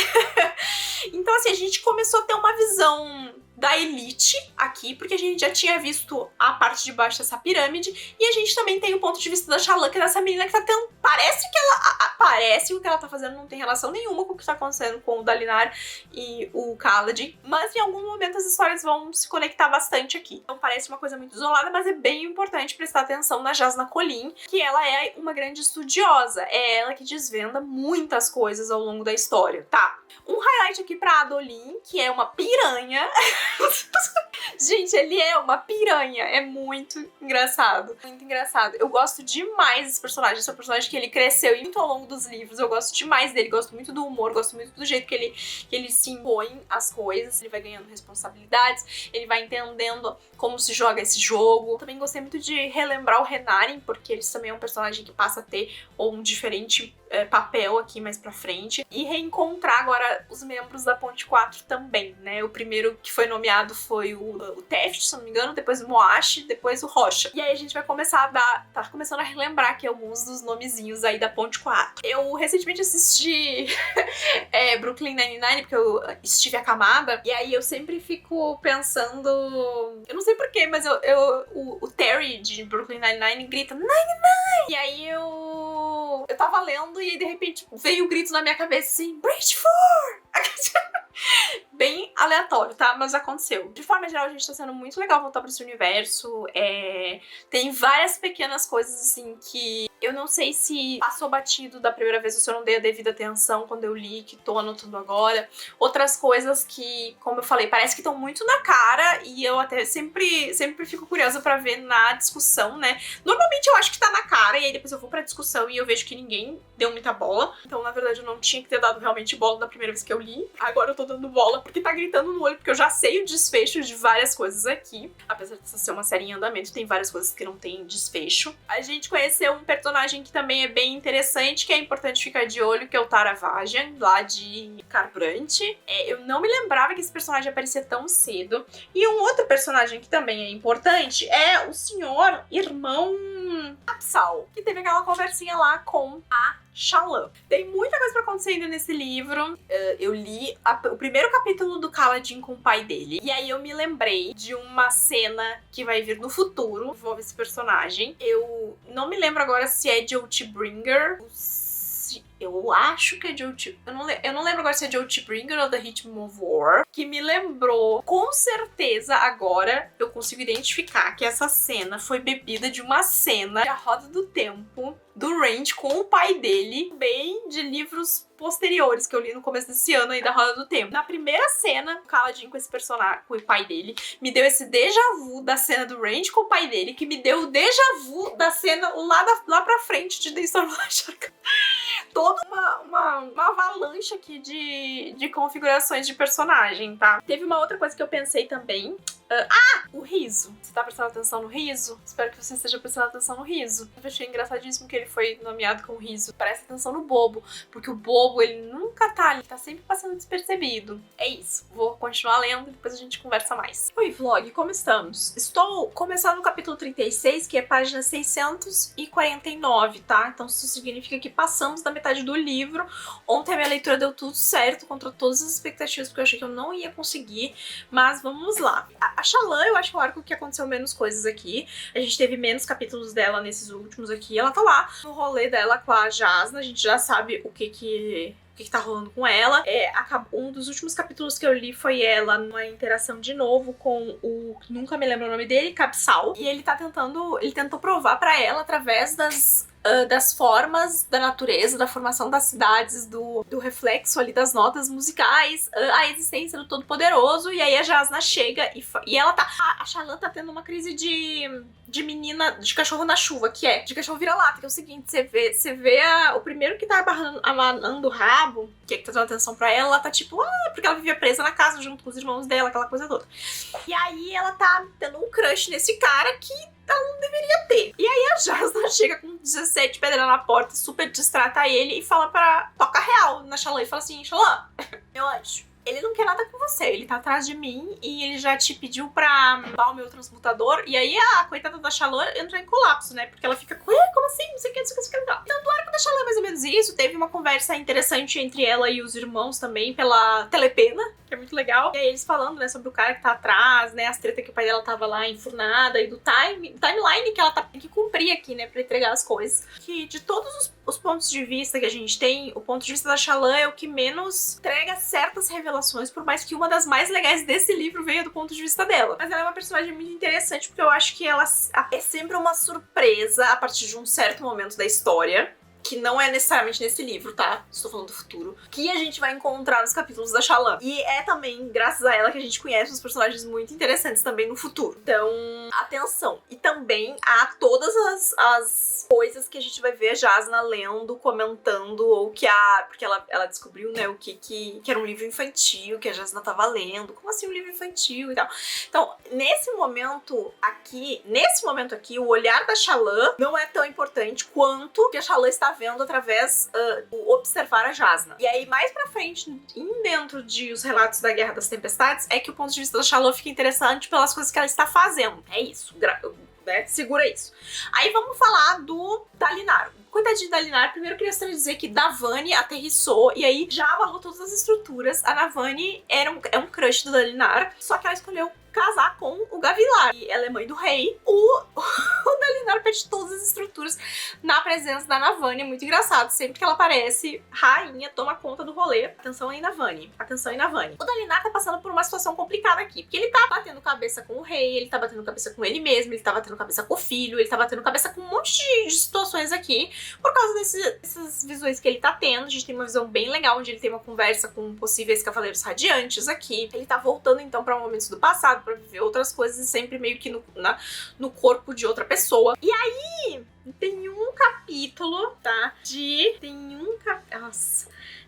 Então, assim, a gente começou a ter uma visão da elite aqui, porque a gente já tinha visto a parte de baixo dessa pirâmide, e a gente também tem o ponto de vista da Shallan, que é dessa menina que tá tendo... Parece que o que ela tá fazendo não tem relação nenhuma com o que tá acontecendo com o Dalinar e o Kaladin, mas em algum momento as histórias vão se conectar bastante aqui. Então parece uma coisa muito isolada, mas é bem importante prestar atenção na Jasnah Kholin, que ela é uma grande estudiosa, é ela que desvenda muitas coisas ao longo da história, tá? Um highlight aqui pra Adolin, que é uma piranha, Gente, ele é uma piranha. É muito engraçado. Muito engraçado. Eu gosto demais desse personagem. Esse é um personagem que ele cresceu muito ao longo dos livros. Eu gosto demais dele. Gosto muito do humor. Gosto muito do jeito que ele se impõe às coisas. Ele vai ganhando responsabilidades. Ele vai entendendo como se joga esse jogo. Também gostei muito de relembrar o Renarin, porque ele também é um personagem que passa a ter um diferente papel aqui mais pra frente. E reencontrar agora os membros da Ponte 4 também, né? O primeiro que foi nomeado foi o Teft, se não me engano, depois o Moashi, depois o Rocha. E aí a gente vai começar a tá começando a relembrar aqui alguns dos nomezinhos aí da Ponte 4. Eu recentemente assisti Brooklyn Nine-Nine, porque eu estive acamada, e aí eu sempre fico pensando... Eu não sei porquê, mas o Terry de Brooklyn Nine-Nine grita Nine-Nine! E aí eu tava lendo e aí, de repente veio o grito na minha cabeça assim, Bridge 4! Bem aleatório, tá? Mas aconteceu. De forma geral, a gente tá sendo muito legal voltar pra esse universo. Tem várias pequenas coisas, assim, que eu não sei se passou batido da primeira vez ou se eu não dei a devida atenção quando eu li, que tô anotando agora. Outras coisas que, como eu falei, parece que estão muito na cara e eu até sempre fico curiosa pra ver na discussão, né? Normalmente eu acho que tá na cara e aí depois eu vou pra discussão e eu vejo que ninguém deu muita bola. Então, na verdade, eu não tinha que ter dado realmente bola da primeira vez que eu li. Agora eu tô dando bola porque tá gritando no olho, porque eu já sei o desfecho de várias coisas aqui. Apesar de ser uma série em andamento, tem várias coisas que não tem desfecho. A gente conheceu um personagem que também é bem interessante, que é importante ficar de olho, que é o Taravajan, lá de Kharbrandt. Eu não me lembrava que esse personagem aparecia tão cedo. E um outro personagem que também é importante é o senhor irmão Apsal, que teve aquela conversinha lá com a Shallan. Tem muita coisa pra acontecer ainda nesse livro. Eu li o primeiro capítulo do Kaladin com o pai dele. E aí eu me lembrei de uma cena que vai vir no futuro, envolve esse personagem. Eu não me lembro agora se é de Oathbringer. Eu acho que é de eu não lembro agora se é de Oathbringer ou da Rhythm of War, que me lembrou, com certeza agora eu consigo identificar que essa cena foi bebida de uma cena de A Roda do Tempo do Rand com o pai dele, bem de livros posteriores que eu li no começo desse ano aí da Roda do Tempo. Na primeira cena, o Kaladin com esse personagem, com o pai dele, me deu esse déjà vu da cena do Rand com o pai dele, que me deu o déjà vu da cena lá pra frente de The Storm Light. Toda uma avalanche aqui de configurações de personagem, tá? Teve uma outra coisa que eu pensei também. O riso. Você tá prestando atenção no riso? Espero que você esteja prestando atenção no riso. Eu achei engraçadíssimo que ele foi nomeado com riso. Presta atenção no bobo, porque o bobo, ele nunca tá ali, tá sempre passando despercebido. É isso. Vou continuar lendo e depois a gente conversa mais. Oi, vlog, como estamos? Estou começando no capítulo 36, que é página 649, tá? Então isso significa que passamos da metade do livro. Ontem a minha leitura deu tudo certo, contra todas as expectativas, porque eu achei que eu não ia conseguir, mas vamos lá. A Shallan, eu acho que é o arco que aconteceu menos coisas aqui. A gente teve menos capítulos dela nesses últimos aqui. Ela tá lá no rolê dela com a Jasnah. A gente já sabe o que tá rolando com ela. Um dos últimos capítulos que eu li foi ela numa interação de novo com o... Nunca me lembro o nome dele, Capsal. E ele tentou provar pra ela através das formas da natureza, da formação das cidades, do reflexo ali das notas musicais, a existência do Todo-Poderoso. E aí a Jasnah chega e ela tá... A Shallan tá tendo uma crise de menina, de cachorro na chuva, que é de cachorro vira-lata, que é o seguinte, você vê o primeiro que tá abanando o rabo, que é que tá dando atenção pra ela tá tipo, porque ela vivia presa na casa junto com os irmãos dela, aquela coisa toda. E aí ela tá tendo um crush nesse cara que ela não deveria ter. E aí a Jasnah chega com 17 pedras na porta, super distrata ele e fala toca real na Shallan e fala assim, Shallan, meu anjo, ele não quer nada com você, ele tá atrás de mim e ele já te pediu pra dar o meu transmutador. E aí a coitada da Shallan entra em colapso, né? Porque ela fica, como assim? Não sei o que, não sei o que, não sei o que. Então, do arco da Shallan é mais ou menos isso. Teve uma conversa interessante entre ela e os irmãos também pela telepena, que é muito legal. E aí eles falando, né, sobre o cara que tá atrás, né, as tretas que o pai dela tava lá enfurnada e do timeline que ela tem que cumprir aqui, né, pra entregar as coisas. Que de todos os pontos de vista que a gente tem, o ponto de vista da Shallan é o que menos entrega certas revelações, por mais que uma das mais legais desse livro venha do ponto de vista dela. Mas ela é uma personagem muito interessante, porque eu acho que ela é sempre uma surpresa a partir de um certo momento da história, que não é necessariamente nesse livro, tá? Estou falando do futuro, que a gente vai encontrar nos capítulos da Shallan. E é também graças a ela que a gente conhece uns personagens muito interessantes também no futuro. Então, atenção. E também há todas as coisas que a gente vai ver a Jasna lendo, comentando, ou que porque ela descobriu, né, o que era um livro infantil, que a Jasna tava lendo. Como assim um livro infantil e tal? Então, nesse momento aqui, o olhar da Shallan não é tão importante quanto que a Shallan está vendo através do observar a Jasna. E aí, mais pra frente, dentro de Os Relatos da Guerra das Tempestades, é que o ponto de vista da Shallan fica interessante pelas coisas que ela está fazendo. É isso, né? Segura isso. Aí vamos falar do Dalinar. Coitadinho da Dalinar, primeiro eu queria dizer que Navani aterrissou e aí já abalou todas as estruturas. A Navani é um crush do Dalinar, só que ela escolheu casar com o Gavilar. E ela é mãe do rei. O Dalinar perde todas as estruturas na presença da Navani. É muito engraçado. Sempre que ela aparece, rainha toma conta do rolê. Atenção aí, Navani. Atenção aí, Navani. O Dalinar tá passando por uma situação complicada aqui. Porque ele tá batendo cabeça com o rei, ele tá batendo cabeça com ele mesmo, ele tá batendo cabeça com o filho, ele tá batendo cabeça com um monte de situações aqui. Por causa dessas visões que ele tá tendo. A gente tem uma visão bem legal, onde ele tem uma conversa com possíveis cavaleiros radiantes aqui. Ele tá voltando, então, pra momentos do passado, pra viver outras coisas, e sempre meio que no corpo de outra pessoa. E aí, tem um capítulo, tá?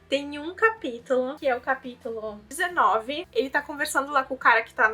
Tem um capítulo, que é o capítulo 19. Ele tá conversando lá com o cara que tá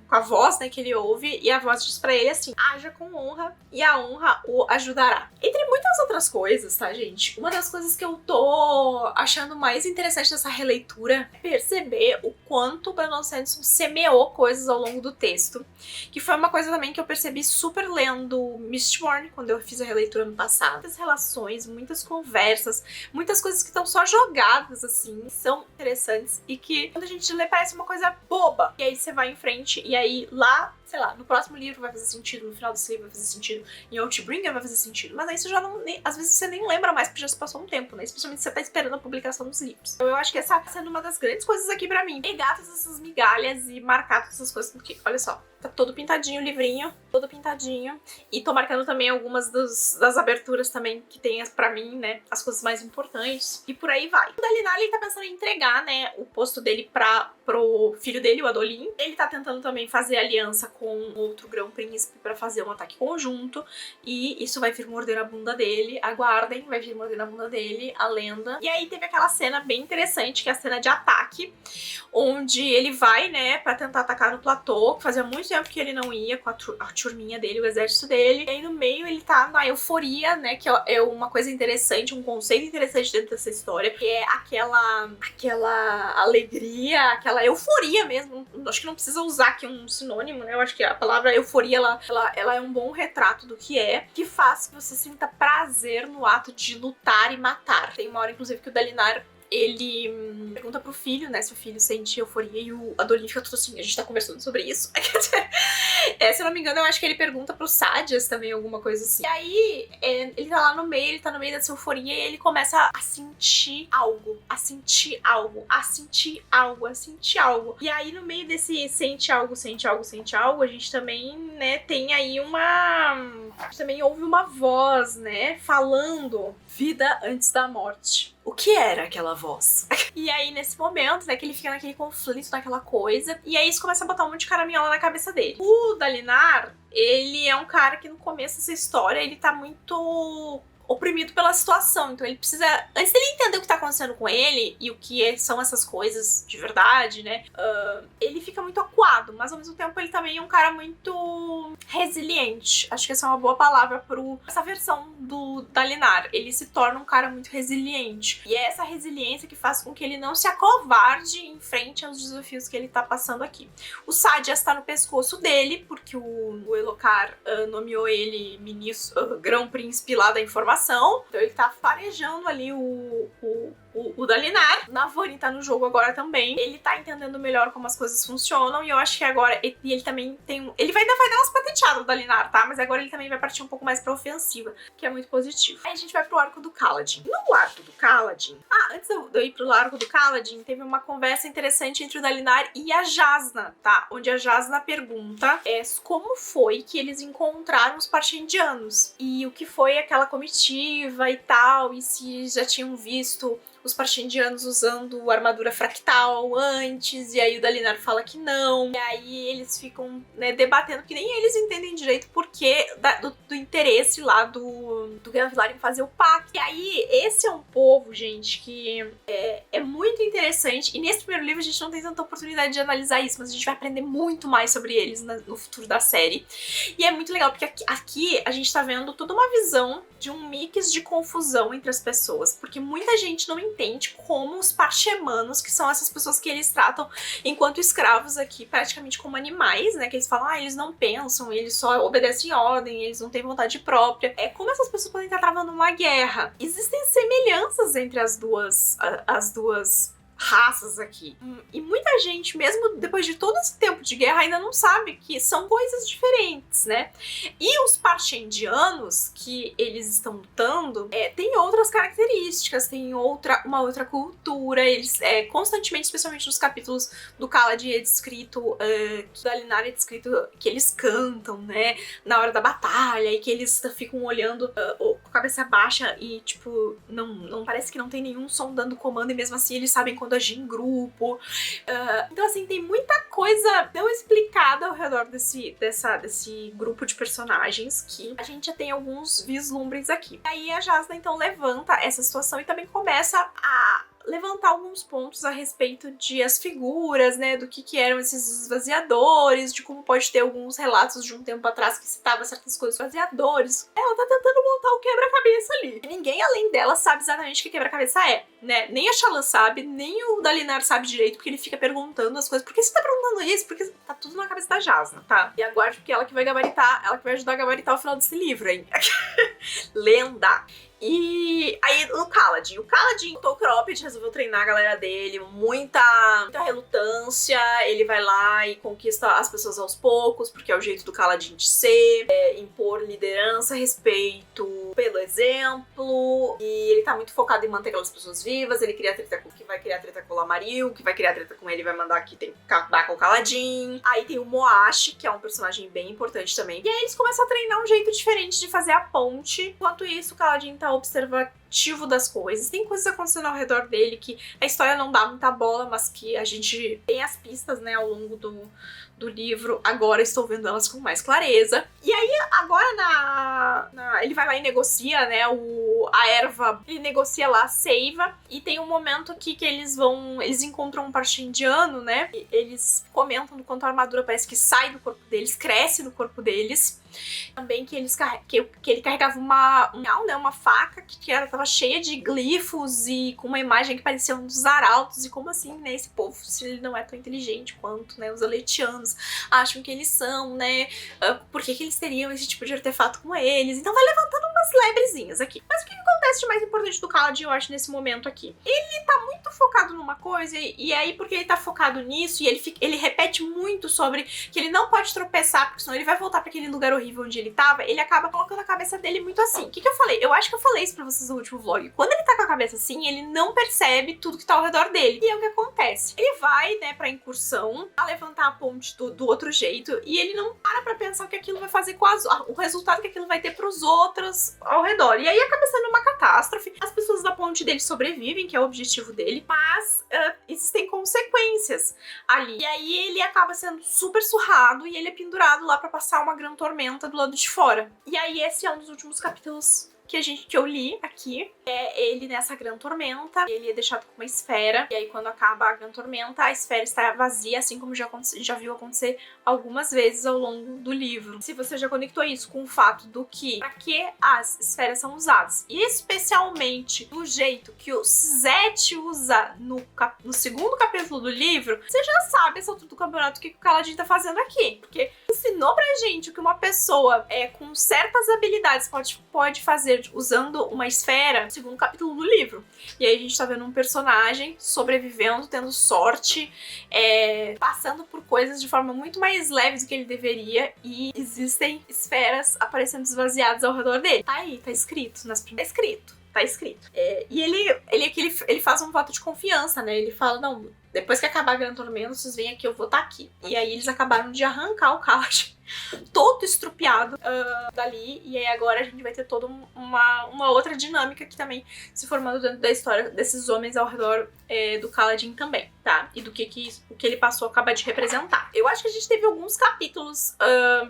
com a voz, né, que ele ouve, e a voz diz pra ele assim: haja com honra e a honra o ajudará. Entre muitas outras coisas, tá, gente? Uma das coisas que eu tô achando mais interessante dessa releitura é perceber o quanto o Brandon Sanderson semeou coisas ao longo do texto, que foi uma coisa também que eu percebi super lendo Mistborn, quando eu fiz a releitura no passado. Muitas relações, muitas conversas, muitas coisas que estão só jogadas, assim, são interessantes e que quando a gente lê parece uma coisa boba. E aí você vai em frente e aí lá, sei lá, no próximo livro vai fazer sentido, no final desse livro vai fazer sentido, em Outbringer vai fazer sentido, mas aí você já não, às vezes você nem lembra mais porque já se passou um tempo, né? Especialmente se você tá esperando a publicação dos livros. Então eu acho que essa tá sendo uma das grandes coisas aqui pra mim. Pegar todas essas migalhas e marcar todas essas coisas, porque, olha só, tá todo pintadinho o livrinho, todo pintadinho. E tô marcando também algumas das aberturas também que tem pra mim, né, as coisas mais importantes. E por aí vai. O Dalinar, ele tá pensando em entregar, né, o posto dele pro filho dele, o Adolin. Ele tá tentando também fazer aliança com outro grão-príncipe pra fazer um ataque conjunto. E isso vai vir morder a bunda dele. Aguardem, vai vir morder a bunda dele, a lenda. E aí teve aquela cena bem interessante, que é a cena de ataque, onde ele vai, né, pra tentar atacar no platô, que fazia muito tempo que ele não ia com a turminha dele, o exército dele. E aí no meio ele tá na euforia, né, que é uma coisa interessante, um conceito interessante dentro dessa história, que é aquela alegria, aquela euforia mesmo. Acho que não precisa usar aqui um sinônimo, né, eu acho que a palavra euforia, ela é um bom retrato do que faz que você sinta prazer no ato de lutar e matar. Tem uma hora, inclusive, que o Dalinar, ele pergunta pro filho, né, se o filho sente euforia, e o Adolin fica tudo assim, a gente tá conversando sobre isso. Se eu não me engano, eu acho que ele pergunta pro Sadeas também, alguma coisa assim. E aí, ele tá lá no meio, ele tá no meio dessa euforia, e ele começa a sentir algo, a sentir algo, a sentir algo, a sentir algo. E aí, no meio desse sente algo, sente algo, sente algo, a gente também, né, tem aí a gente também ouve uma voz, né, falando vida antes da morte. O que era aquela voz? E aí, nesse momento, né, que ele fica naquele conflito, naquela coisa, e aí isso começa a botar um monte de caraminhola na cabeça dele. O Dalinar, ele é um cara que no começo dessa história, ele tá muito oprimido pela situação, então ele precisa, antes dele entender o que tá acontecendo com ele e o que são essas coisas de verdade, né, ele fica muito acuado, mas ao mesmo tempo ele também é um cara muito resiliente. Acho que essa é uma boa palavra essa versão do Dalinar. Ele se torna um cara muito resiliente, e é essa resiliência que faz com que ele não se acovarde em frente aos desafios que ele tá passando aqui. O Sadeas tá no pescoço dele, porque o Elhokar nomeou ele ministro, grão-príncipe lá da informação. Então ele tá farejando ali o o Dalinar. Navani tá no jogo agora também. Ele tá entendendo melhor como as coisas funcionam e eu acho que agora ele também tem... Ele ainda vai dar umas patenteadas do Dalinar, tá? Mas agora ele também vai partir um pouco mais pra ofensiva, que é muito positivo. Aí a gente vai pro arco do Kaladin. No arco do Kaladin... antes de eu ir pro arco do Kaladin, teve uma conversa interessante entre o Dalinar e a Jasnah, tá? Onde a Jasnah pergunta como foi que eles encontraram os Parchendianos e o que foi aquela comitiva e tal, e se já tinham visto os Parchendianos usando armadura fractal antes, e aí o Dalinar fala que não, e aí eles ficam, né, debatendo, que nem eles entendem direito porque do interesse lá do Gavilar em fazer o pacto. E aí, esse é um povo, gente, que é muito interessante, e nesse primeiro livro a gente não tem tanta oportunidade de analisar isso, mas a gente vai aprender muito mais sobre eles no futuro da série. E é muito legal, porque aqui a gente tá vendo toda uma visão de um mix de confusão entre as pessoas, porque muita gente não entende como os parchemanos, que são essas pessoas que eles tratam enquanto escravos aqui, praticamente como animais, né, que eles falam, eles não pensam, eles só obedecem ordem, eles não têm vontade própria. É como essas pessoas podem estar travando uma guerra. Existem semelhanças entre as duas raças aqui. E muita gente, mesmo depois de todo esse tempo de guerra, ainda não sabe que são coisas diferentes, né? E os Parchendianos que eles estão lutando têm outras características, têm uma outra cultura. Eles constantemente, especialmente nos capítulos do Kaladin, é descrito do Dalinar, é descrito que eles cantam, né? Na hora da batalha, e que eles ficam olhando com a cabeça baixa e, tipo, não parece que não tem nenhum som dando comando, e mesmo assim eles sabem quando agir em grupo. Então, assim, tem muita coisa não explicada ao redor desse grupo de personagens que a gente já tem alguns vislumbres aqui. Aí a Jasnah, então, levanta essa situação e também começa a levantar alguns pontos a respeito de as figuras, né, do que eram esses esvaziadores, de como pode ter alguns relatos de um tempo atrás que citava certas coisas esvaziadores. Ela tá tentando montar o quebra-cabeça ali. E ninguém além dela sabe exatamente o que quebra-cabeça é, né? Nem a Shallan sabe, nem o Dalinar sabe direito, porque ele fica perguntando as coisas. Por que você tá perguntando isso? Porque tá tudo na cabeça da Jasnah, tá? E aguarde, porque ela que vai gabaritar, ela que vai ajudar a gabaritar o final desse livro, hein? Lenda! E aí o Kaladin o Cropped resolveu treinar a galera dele, muita relutância, ele vai lá e conquista as pessoas aos poucos, porque é o jeito do Kaladin de ser, impor liderança, respeito pelo exemplo, e ele tá muito focado em manter aquelas pessoas vivas. Ele vai criar treta com o Lamaril, que vai criar treta com ele, vai mandar que tem que acabar com o Kaladin. Aí tem o Moash, que é um personagem bem importante também, e aí eles começam a treinar um jeito diferente de fazer a ponte. Enquanto isso, o Kaladin tá observativo das coisas. Tem coisas acontecendo ao redor dele que a história não dá muita bola, mas que a gente tem as pistas, né, ao longo do livro. Agora estou vendo elas com mais clareza. E aí, agora ele vai lá e negocia, né, a erva, ele negocia lá a seiva, e tem um momento aqui que eles encontram um Parchendiano, né, e eles comentam do quanto a armadura parece que sai do corpo deles, cresce no corpo deles. Também que ele carregava uma faca que tava cheia de glifos e com uma imagem que parecia um dos arautos. E como assim, né, esse povo, se ele não é tão inteligente quanto, né, os aletianos acham que eles são, né, por que eles teriam esse tipo de artefato com eles? Então vai levantando umas lebrezinhas aqui. Mas o que acontece de mais importante do Kaladin, eu acho, nesse momento aqui? Ele tá muito focado numa coisa, e aí porque ele tá focado nisso, e ele repete muito sobre que ele não pode tropeçar, porque senão ele vai voltar pra aquele lugar horrível onde ele tava. Ele acaba colocando a cabeça dele muito assim. O que eu falei? Eu acho que eu falei isso pra vocês no último vlog. Quando ele tá com a cabeça assim, ele não percebe tudo que tá ao redor dele. E é o que acontece. Ele vai, né, pra incursão, a levantar a ponte do outro jeito, e ele não para pensar o que aquilo vai fazer com o resultado que aquilo vai ter pros outros ao redor. E aí acaba sendo uma catástrofe. As pessoas da ponte dele sobrevivem, que é o objetivo dele, mas existem consequências ali. E aí ele acaba sendo super surrado, e ele é pendurado lá pra passar uma grande tormenta do lado de fora. E aí esse é um dos últimos capítulos que eu li aqui. É ele nessa grande tormenta. Ele é deixado com uma esfera. E aí quando acaba a grande tormenta, a esfera está vazia, assim como já viu acontecer algumas vezes ao longo do livro. Se você já conectou isso com o fato do que pra que as esferas são usadas, e especialmente do jeito que o Suzette usa no segundo capítulo do livro, você já sabe essa altura do campeonato o que o Kaladin tá fazendo aqui. Porque ensinou pra gente o que uma pessoa com certas habilidades pode fazer usando uma esfera no segundo capítulo do livro. E aí a gente tá vendo um personagem sobrevivendo, tendo sorte, passando por coisas de forma muito mais leve do que ele deveria, e existem esferas aparecendo esvaziadas ao redor dele. Tá aí, tá escrito. Tá escrito. E ele faz um voto de confiança, né? Ele fala, não, depois que acabar a Grande Tormenta, vocês vêm aqui, eu vou estar aqui. E aí eles acabaram de arrancar o Kaladin todo estrupiado dali, e aí agora a gente vai ter toda uma outra dinâmica que também se formando dentro da história desses homens ao redor do Kaladin também, tá? E do que o que ele passou acaba de representar. Eu acho que a gente teve alguns capítulos,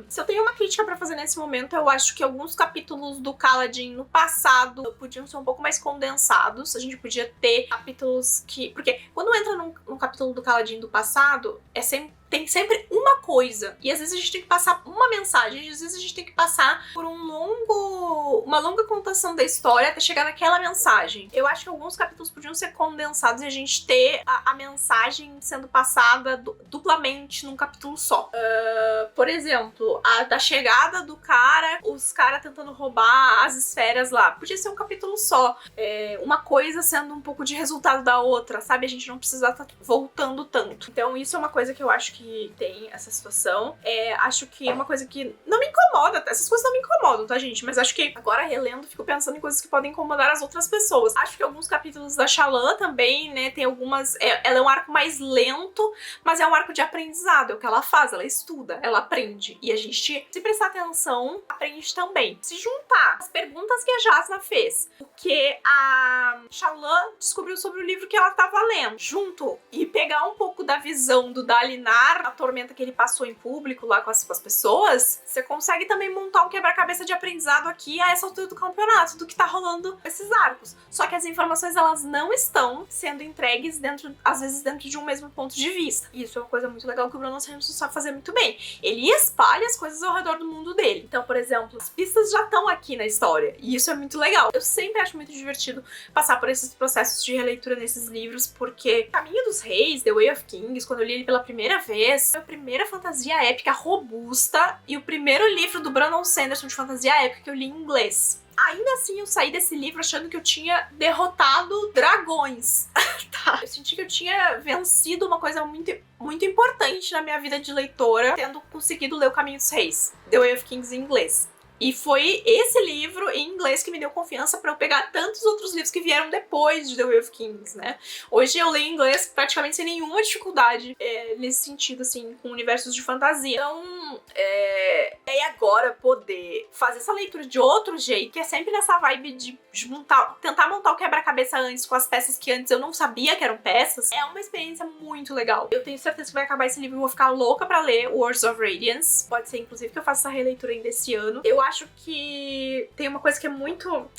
se eu tenho uma crítica pra fazer nesse momento, eu acho que alguns capítulos do Kaladin no passado podiam ser um pouco mais condensados. A gente podia ter capítulos que... Porque quando entra num capítulo do Kaladin do passado, tem sempre uma coisa. E às vezes a gente tem que passar uma mensagem, às vezes a gente tem que passar por uma longa contação da história até chegar naquela mensagem. Eu acho que alguns capítulos podiam ser condensados e a gente ter a mensagem sendo passada duplamente num capítulo só. Por exemplo, a da chegada do cara, os caras tentando roubar as esferas lá. Podia ser um capítulo só. Uma coisa sendo um pouco de resultado da outra, sabe? A gente não precisa estar voltando tanto. Então isso é uma coisa que eu acho que tem essa situação. Acho que é uma coisa que não me incomoda. Essas coisas não me incomodam, tá, gente? Mas acho que agora, relendo, fico pensando em coisas que podem incomodar as outras pessoas. Acho que alguns capítulos da Shallan também, né, tem algumas... ela é um arco mais lento, mas é um arco de aprendizado. É o que ela faz, ela estuda, ela aprende. E a gente, se prestar atenção, aprende também. Se juntar as perguntas que a Jasnah fez, o que a Shallan descobriu sobre o livro que ela tava lendo, junto, e pegar um pouco da visão do Dalinar, a tormenta que ele passou em público lá com as pessoas, você consegue também montar um quebra-cabeça de aprendizado aqui a essa altura do campeonato, do que tá rolando esses arcos. Só que as informações, elas não estão sendo entregues às vezes dentro de um mesmo ponto de vista. E isso é uma coisa muito legal que o Brandon Sanderson sabe fazer muito bem. Ele espalha as coisas ao redor do mundo dele. Então, por exemplo, as pistas já estão aqui na história, e isso é muito legal. Eu sempre acho muito divertido passar por esses processos de releitura nesses livros, porque Caminho dos Reis, The Way of Kings, quando eu li ele pela primeira vez, foi a primeira fantasia épica robusta e o primeiro livro do Brandon Sanderson de fantasia épica que eu li em inglês. Ainda assim, eu saí desse livro achando que eu tinha derrotado dragões. Tá? Eu senti que eu tinha vencido uma coisa muito, muito importante na minha vida de leitora, tendo conseguido ler O Caminho dos Reis, The Way of Kings em inglês. E foi esse livro em inglês que me deu confiança pra eu pegar tantos outros livros que vieram depois de The Way of Kings, né? Hoje eu leio inglês praticamente sem nenhuma dificuldade nesse sentido, assim, com universos de fantasia. Então, e agora poder fazer essa leitura de outro jeito, que é sempre nessa vibe de tentar montar o quebra-cabeça antes com as peças que antes eu não sabia que eram peças, é uma experiência muito legal. Eu tenho certeza que vai acabar esse livro e vou ficar louca pra ler Words of Radiance. Pode ser, inclusive, que eu faça essa releitura ainda esse ano. Eu acho que tem uma coisa que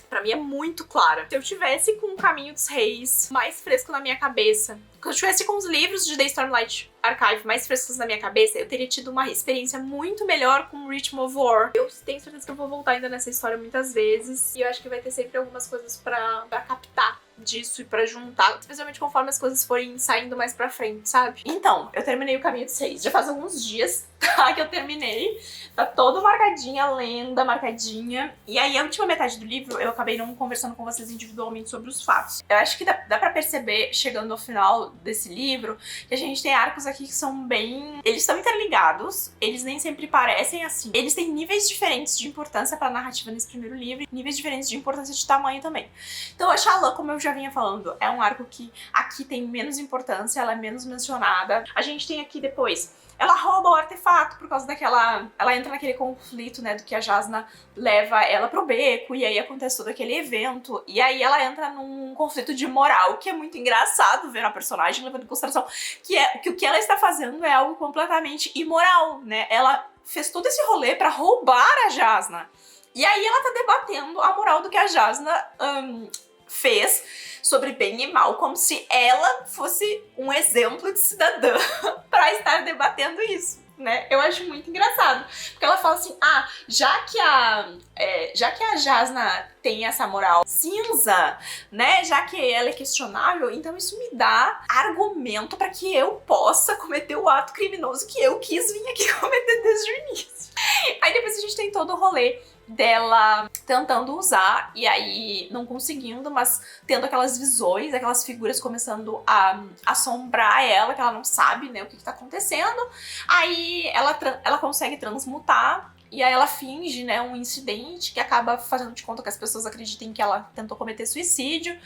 pra mim é muito clara. Se eu tivesse com o Caminho dos Reis mais fresco na minha cabeça, se eu tivesse com os livros de The Stormlight Archive mais frescos na minha cabeça, eu teria tido uma experiência muito melhor com Rhythm of War. Eu tenho certeza que eu vou voltar ainda nessa história muitas vezes, e eu acho que vai ter sempre algumas coisas pra captar disso e pra juntar, especialmente conforme as coisas forem saindo mais pra frente, sabe? Então, eu terminei O Caminho dos Reis. Já faz alguns dias, tá, que eu terminei. Tá toda marcadinha, lenda marcadinha. E aí, a última metade do livro, eu acabei não conversando com vocês individualmente sobre os fatos. Eu acho que dá pra perceber, chegando ao final desse livro, que a gente tem arcos aqui que são bem... Eles estão interligados, eles nem sempre parecem assim. Eles têm níveis diferentes de importância pra narrativa nesse primeiro livro, níveis diferentes de importância de tamanho também. Então, a Shallan, como eu já vinha falando, é um arco que aqui tem menos importância, ela é menos mencionada. A gente tem aqui depois, ela rouba o artefato por causa daquela... Ela entra naquele conflito, né, do que a Jasnah leva ela pro beco, e aí acontece todo aquele evento, e aí ela entra num conflito de moral, que é muito engraçado ver a personagem levando em consideração que o que ela está fazendo é algo completamente imoral, né? Ela fez todo esse rolê pra roubar a Jasnah. E aí ela tá debatendo a moral do que a Jasnah fez sobre bem e mal, como se ela fosse um exemplo de cidadã pra estar debatendo isso, né? Eu acho muito engraçado, porque ela fala assim, já que a Jasnah tem essa moral cinza, né, já que ela é questionável, então isso me dá argumento pra que eu possa cometer o ato criminoso que eu quis vir aqui cometer desde o início. Aí depois a gente tem todo o rolê dela tentando usar e aí não conseguindo, mas tendo aquelas visões, aquelas figuras começando a assombrar ela, que ela não sabe, né, o que tá acontecendo. Aí ela consegue transmutar. E aí ela finge, né, um incidente que acaba fazendo de conta que as pessoas acreditem que ela tentou cometer suicídio.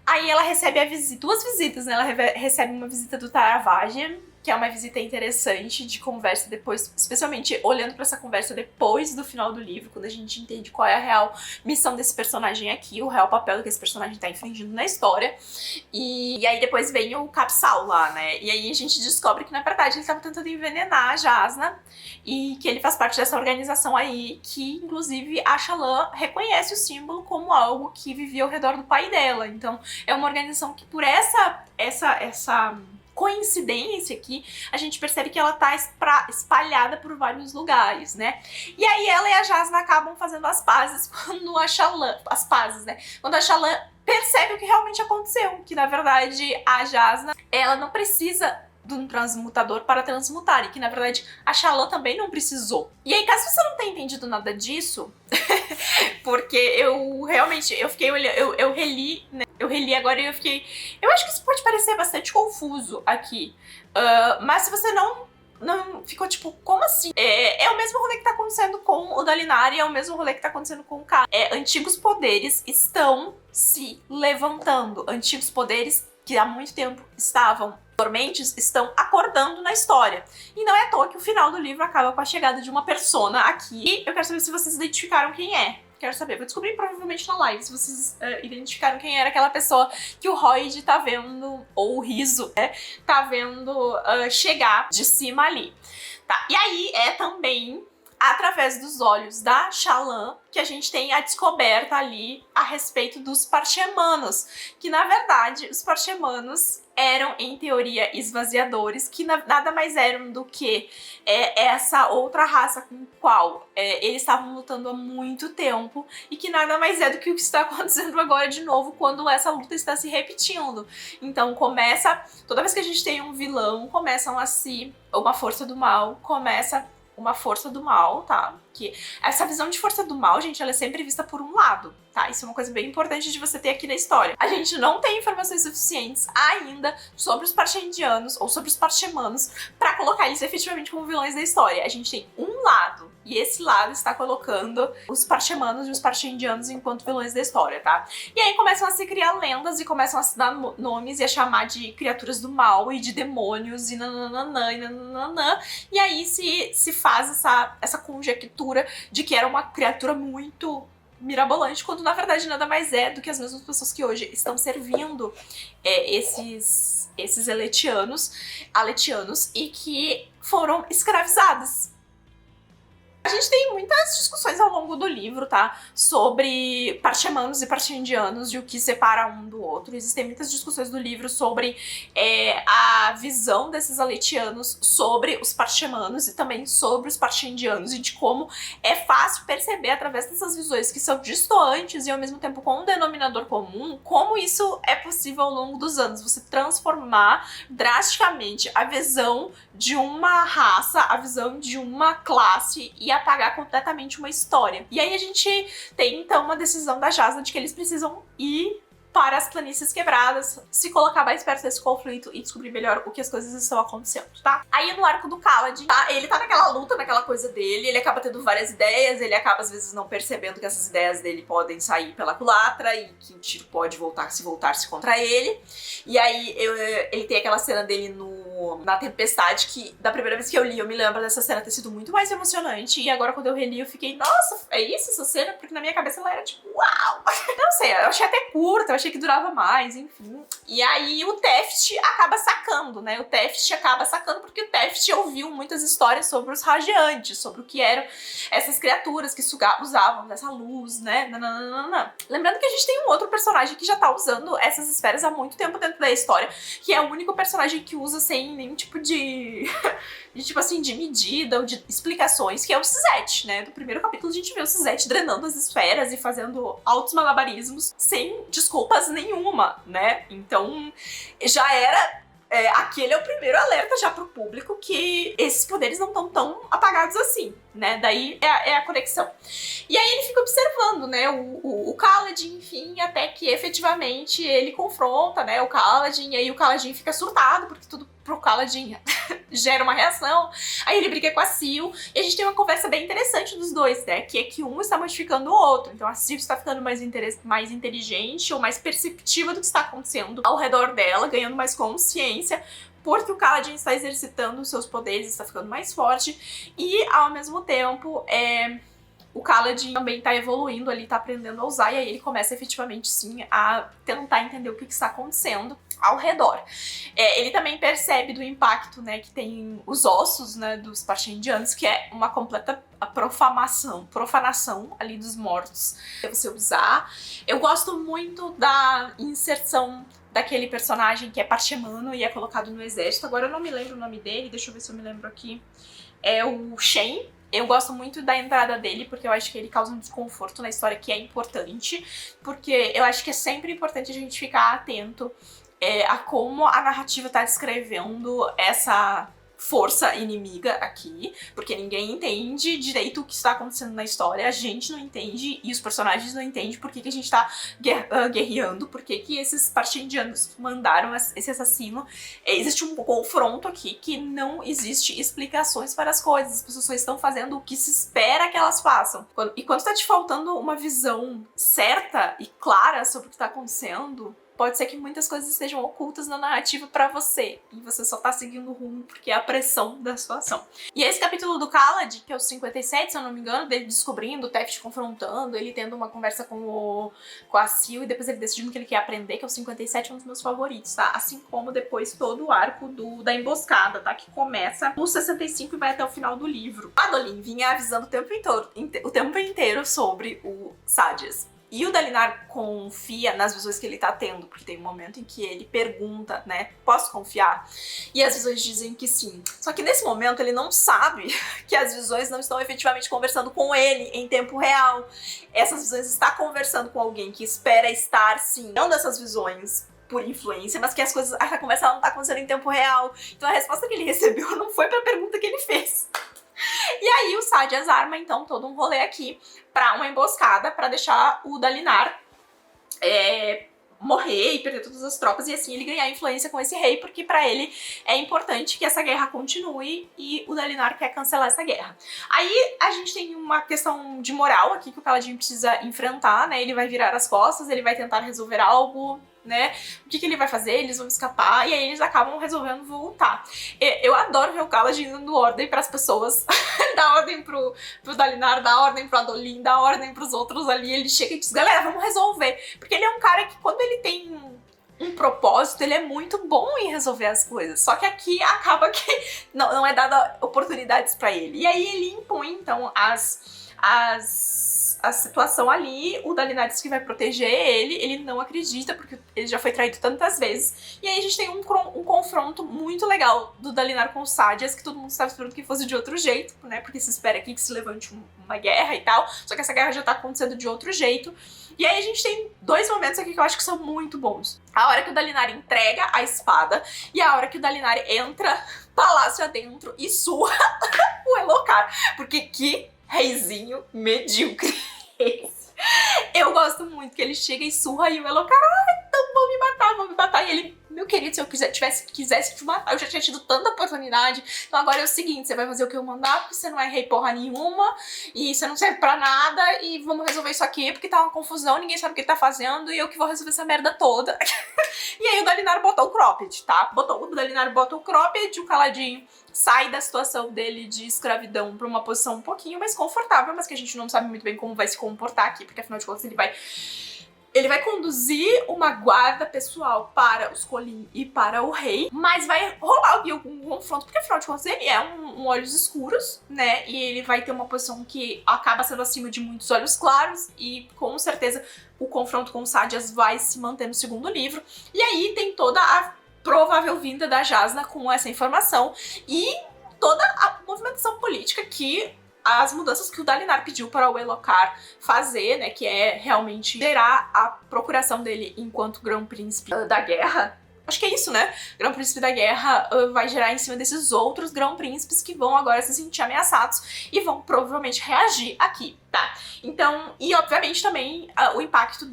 Aí ela recebe duas visitas, né? Ela recebe uma visita do Taravagen, que é uma visita interessante de conversa depois, especialmente olhando pra essa conversa depois do final do livro, quando a gente entende qual é a real missão desse personagem aqui, o real papel que esse personagem tá infringindo na história. E aí depois vem o Capsal lá, né? E aí a gente descobre que, na verdade, ele tava tentando envenenar a Jasnah e que ele faz parte dessa organização aí, que, inclusive, a Shallan reconhece o símbolo como algo que vivia ao redor do pai dela. Então, é uma organização que, por essa coincidência aqui, a gente percebe que ela tá espalhada por vários lugares, né? E aí ela e a Jasnah acabam fazendo as pazes quando a Shallan... As pazes, né? Quando a Shallan percebe o que realmente aconteceu, que, na verdade, a Jasnah, ela não precisa de um transmutador para transmutar, e que, na verdade, a Shallan também não precisou. E aí, caso você não tenha entendido nada disso, porque eu realmente, eu fiquei olhando, eu reli, né? Eu reli agora e eu fiquei... Eu acho que isso pode parecer bastante confuso aqui, mas se você não ficou tipo, como assim? É o mesmo rolê que tá acontecendo com o Dalinari, é o mesmo rolê que tá acontecendo com o Khal. Antigos poderes estão se levantando, antigos poderes que há muito tempo estavam dormentes estão acordando na história. E não é à toa que o final do livro acaba com a chegada de uma persona aqui. E eu quero saber se vocês identificaram quem é. Quero saber, vou descobrir provavelmente na live se vocês identificaram quem era aquela pessoa que o Royd tá vendo, ou o Riso, né, tá vendo chegar de cima ali. Tá, e aí é também através dos olhos da Shallan que a gente tem a descoberta ali a respeito dos Parchemanos, que na verdade os Parchemanos eram, em teoria, esvaziadores, que nada mais eram do que essa outra raça com a qual eles estavam lutando há muito tempo, e que nada mais é do que o que está acontecendo agora de novo, quando essa luta está se repetindo. Então começa, toda vez que a gente tem um vilão, começam a se... uma força do mal, começa uma força do mal, tá? Que essa visão de força do mal, gente, ela é sempre vista por um lado, tá? Isso é uma coisa bem importante de você ter aqui na história. A gente não tem informações suficientes ainda sobre os Parchendianos ou sobre os Parchemanos pra colocar eles efetivamente como vilões da história. A gente tem um lado, e esse lado está colocando os Parchemanos e os Parchendianos enquanto vilões da história, tá? E aí começam a se criar lendas e começam a se dar nomes e a chamar de criaturas do mal e de demônios e nananã e nananã. E aí se faz essa conjectura de que era uma criatura muito mirabolante, quando na verdade nada mais é do que as mesmas pessoas que hoje estão servindo esses aletianos e que foram escravizadas. A gente tem muitas discussões ao longo do livro, tá? Sobre Parchemanos e Parchendianos e o que separa um do outro. Existem muitas discussões do livro sobre a visão desses aletianos sobre os Parchemanos e também sobre os Parchendianos, e de como é fácil perceber através dessas visões que são distantes e ao mesmo tempo com um denominador comum, como isso é possível ao longo dos anos. Você transformar drasticamente a visão de uma raça, a visão de uma classe e apagar completamente uma história. E aí a gente tem então uma decisão da Jasnah de que eles precisam ir para as planícies quebradas, se colocar mais perto desse conflito e descobrir melhor o que as coisas estão acontecendo, tá? Aí no arco do Kaladin, tá? Ele tá naquela luta, naquela coisa dele, ele acaba tendo várias ideias, ele acaba às vezes não percebendo que essas ideias dele podem sair pela culatra e que o tiro pode voltar-se contra ele. E aí ele tem aquela cena dele na Tempestade, que da primeira vez que eu li, eu me lembro dessa cena ter sido muito mais emocionante, e agora quando eu reli eu fiquei, nossa, é isso essa cena? Porque na minha cabeça ela era tipo, uau! Não sei, eu achei até curta, eu achei que durava mais, enfim. E aí o Teft acaba sacando, né? O Teft acaba sacando porque o Teft ouviu muitas histórias sobre os Radiantes, sobre o que eram essas criaturas que usavam dessa luz, né? Nananana. Lembrando que a gente tem um outro personagem que já tá usando essas esferas há muito tempo dentro da história, que é o único personagem que usa sem nenhum tipo de de medida ou de explicações, que é o Suzette, né? No primeiro capítulo a gente vê o Suzette drenando as esferas e fazendo altos malabarismos sem desculpas nenhuma, né? Então já era... aquele é o primeiro alerta já pro público que esses poderes não estão tão apagados assim, né? Daí é a conexão. E aí ele fica observando, né, o Kaladin, enfim, até que efetivamente ele confronta, né, o Kaladin, e aí o Kaladin fica surtado, porque tudo pro Kaladin gera uma reação. Aí ele briga com a Sil, e a gente tem uma conversa bem interessante dos dois, né, que é que um está modificando o outro. Então a Sil está ficando mais inteligente ou mais perceptiva do que está acontecendo ao redor dela, ganhando mais consciência, porque o Kaladin está exercitando os seus poderes, está ficando mais forte, e ao mesmo tempo o Kaladin também tá evoluindo ali, tá aprendendo a usar, e aí ele começa efetivamente sim a tentar entender o que está acontecendo ao redor. Ele também percebe do impacto, né, que tem os ossos, né, dos Parshendianos, que é uma completa profanação ali dos mortos pra você usar. Eu gosto muito da inserção daquele personagem que é parchemano e é colocado no exército. Agora eu não me lembro o nome dele, deixa eu ver se eu me lembro aqui. É o Shen. Eu gosto muito da entrada dele, porque eu acho que ele causa um desconforto na história que é importante, porque eu acho que é sempre importante a gente ficar atento a como a narrativa tá descrevendo essa força inimiga aqui, porque ninguém entende direito o que está acontecendo na história, a gente não entende e os personagens não entendem por que a gente tá guerreando, por que esses Parshendianos mandaram esse assassino. Existe um confronto aqui que não existe explicações para as coisas, as pessoas só estão fazendo o que se espera que elas façam. E quando tá te faltando uma visão certa e clara sobre o que tá acontecendo, pode ser que muitas coisas estejam ocultas na narrativa pra você, e você só tá seguindo o rumo porque é a pressão da situação. E esse capítulo do Kaladin, que é o 57, se eu não me engano, dele descobrindo, o Teft confrontando, ele tendo uma conversa com a Sil, e depois ele decidindo que ele quer aprender, que é o 57, é um dos meus favoritos, tá? Assim como depois todo o arco da emboscada, tá? Que começa no 65 e vai até o final do livro. A Dolin vinha avisando o tempo inteiro sobre o Sadeas. E o Dalinar confia nas visões que ele tá tendo, porque tem um momento em que ele pergunta, né, posso confiar? E as visões dizem que sim. Só que nesse momento ele não sabe que as visões não estão efetivamente conversando com ele em tempo real. Essas visões estão conversando com alguém que espera estar, sim, não dessas visões por influência, mas que a conversa não tá acontecendo em tempo real. Então a resposta que ele recebeu não foi pra pergunta que ele fez. E aí o Sadeas arma então todo um rolê aqui pra uma emboscada, pra deixar o Dalinar morrer e perder todas as tropas, e assim ele ganhar influência com esse rei, porque pra ele é importante que essa guerra continue, e o Dalinar quer cancelar essa guerra. Aí a gente tem uma questão de moral aqui que o Kaladin precisa enfrentar, né? Ele vai virar as costas, ele vai tentar resolver algo, né? O que ele vai fazer? Eles vão escapar, e aí eles acabam resolvendo voltar. Eu adoro ver o Kaladin dando ordem pras pessoas, dá ordem pro Dalinar, dá ordem pro Adolin, dá ordem pros outros ali, ele chega e diz, galera, vamos resolver. Porque ele é um cara que quando ele tem um propósito, ele é muito bom em resolver as coisas. Só que aqui acaba que não é dada oportunidades pra ele. E aí ele impõe, então, a situação ali, o Dalinar diz que vai proteger ele não acredita, porque ele já foi traído tantas vezes. E aí a gente tem um confronto muito legal do Dalinar com o Sadeas, que todo mundo estava esperando que fosse de outro jeito, né, porque se espera aqui que se levante uma guerra e tal, só que essa guerra já tá acontecendo de outro jeito. E aí a gente tem dois momentos aqui que eu acho que são muito bons. A hora que o Dalinar entrega a espada e a hora que o Dalinar entra palácio adentro e surra o Elhokar, porque que reizinho medíocre esse. Eu gosto muito que ele chega e surra e o Elhokar, então vão me matar. E ele, meu querido, se eu quisesse te matar, eu já tinha tido tanta oportunidade. Então agora é o seguinte, você vai fazer o que eu mandar, porque você não é rei porra nenhuma, e você não serve pra nada, e vamos resolver isso aqui, porque tá uma confusão, ninguém sabe o que ele tá fazendo, e eu que vou resolver essa merda toda. E aí o Dalinar botou o cropped, tá? O Dalinar bota o cropped, o Kaladin sai da situação dele de escravidão pra uma posição um pouquinho mais confortável, mas que a gente não sabe muito bem como vai se comportar aqui, porque afinal de contas ele vai conduzir uma guarda pessoal para os Kholin e para o rei, mas vai rolar algum confronto, porque afinal de contas ele é um olhos escuros, né, e ele vai ter uma posição que acaba sendo acima de muitos olhos claros, e com certeza o confronto com o Sadeas vai se manter no segundo livro. E aí tem toda a provável vinda da Jasnah com essa informação e toda a movimentação política que as mudanças que o Dalinar pediu para o Elhokar fazer, né, que é realmente gerar a procuração dele enquanto grão-príncipe da guerra, Acho que é isso, né? Grão-príncipe da guerra vai gerar em cima desses outros grão-príncipes que vão agora se sentir ameaçados e vão provavelmente reagir aqui, tá? Então, e obviamente também o impacto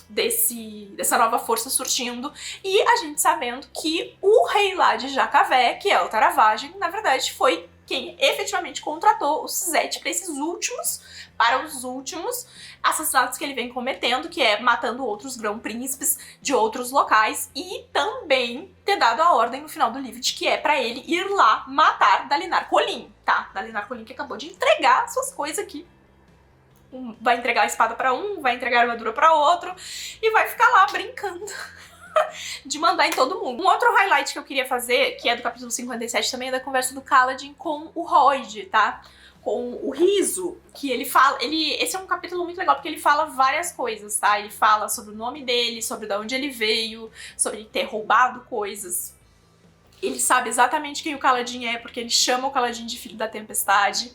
dessa nova força surgindo, e a gente sabendo que o rei lá de Jacavé, que é o Taravagem, na verdade foi quem efetivamente contratou o Suzette para os últimos assassinatos que ele vem cometendo, que é matando outros grão-príncipes de outros locais, e também ter dado a ordem no final do livro de que é pra ele ir lá matar Dalinar Kholin, tá? Dalinar Kholin que acabou de entregar suas coisas aqui. Vai entregar a espada pra um, vai entregar a armadura pra outro, e vai ficar lá brincando de mandar em todo mundo. Um outro highlight que eu queria fazer, que é do capítulo 57 também, é da conversa do Kaladin com o Royd, tá? Com o Riso, que ele fala... esse é um capítulo muito legal, porque ele fala várias coisas, tá? Ele fala sobre o nome dele, sobre de onde ele veio, sobre ele ter roubado coisas. Ele sabe exatamente quem o Kaladin é, porque ele chama o Kaladin de Filho da Tempestade.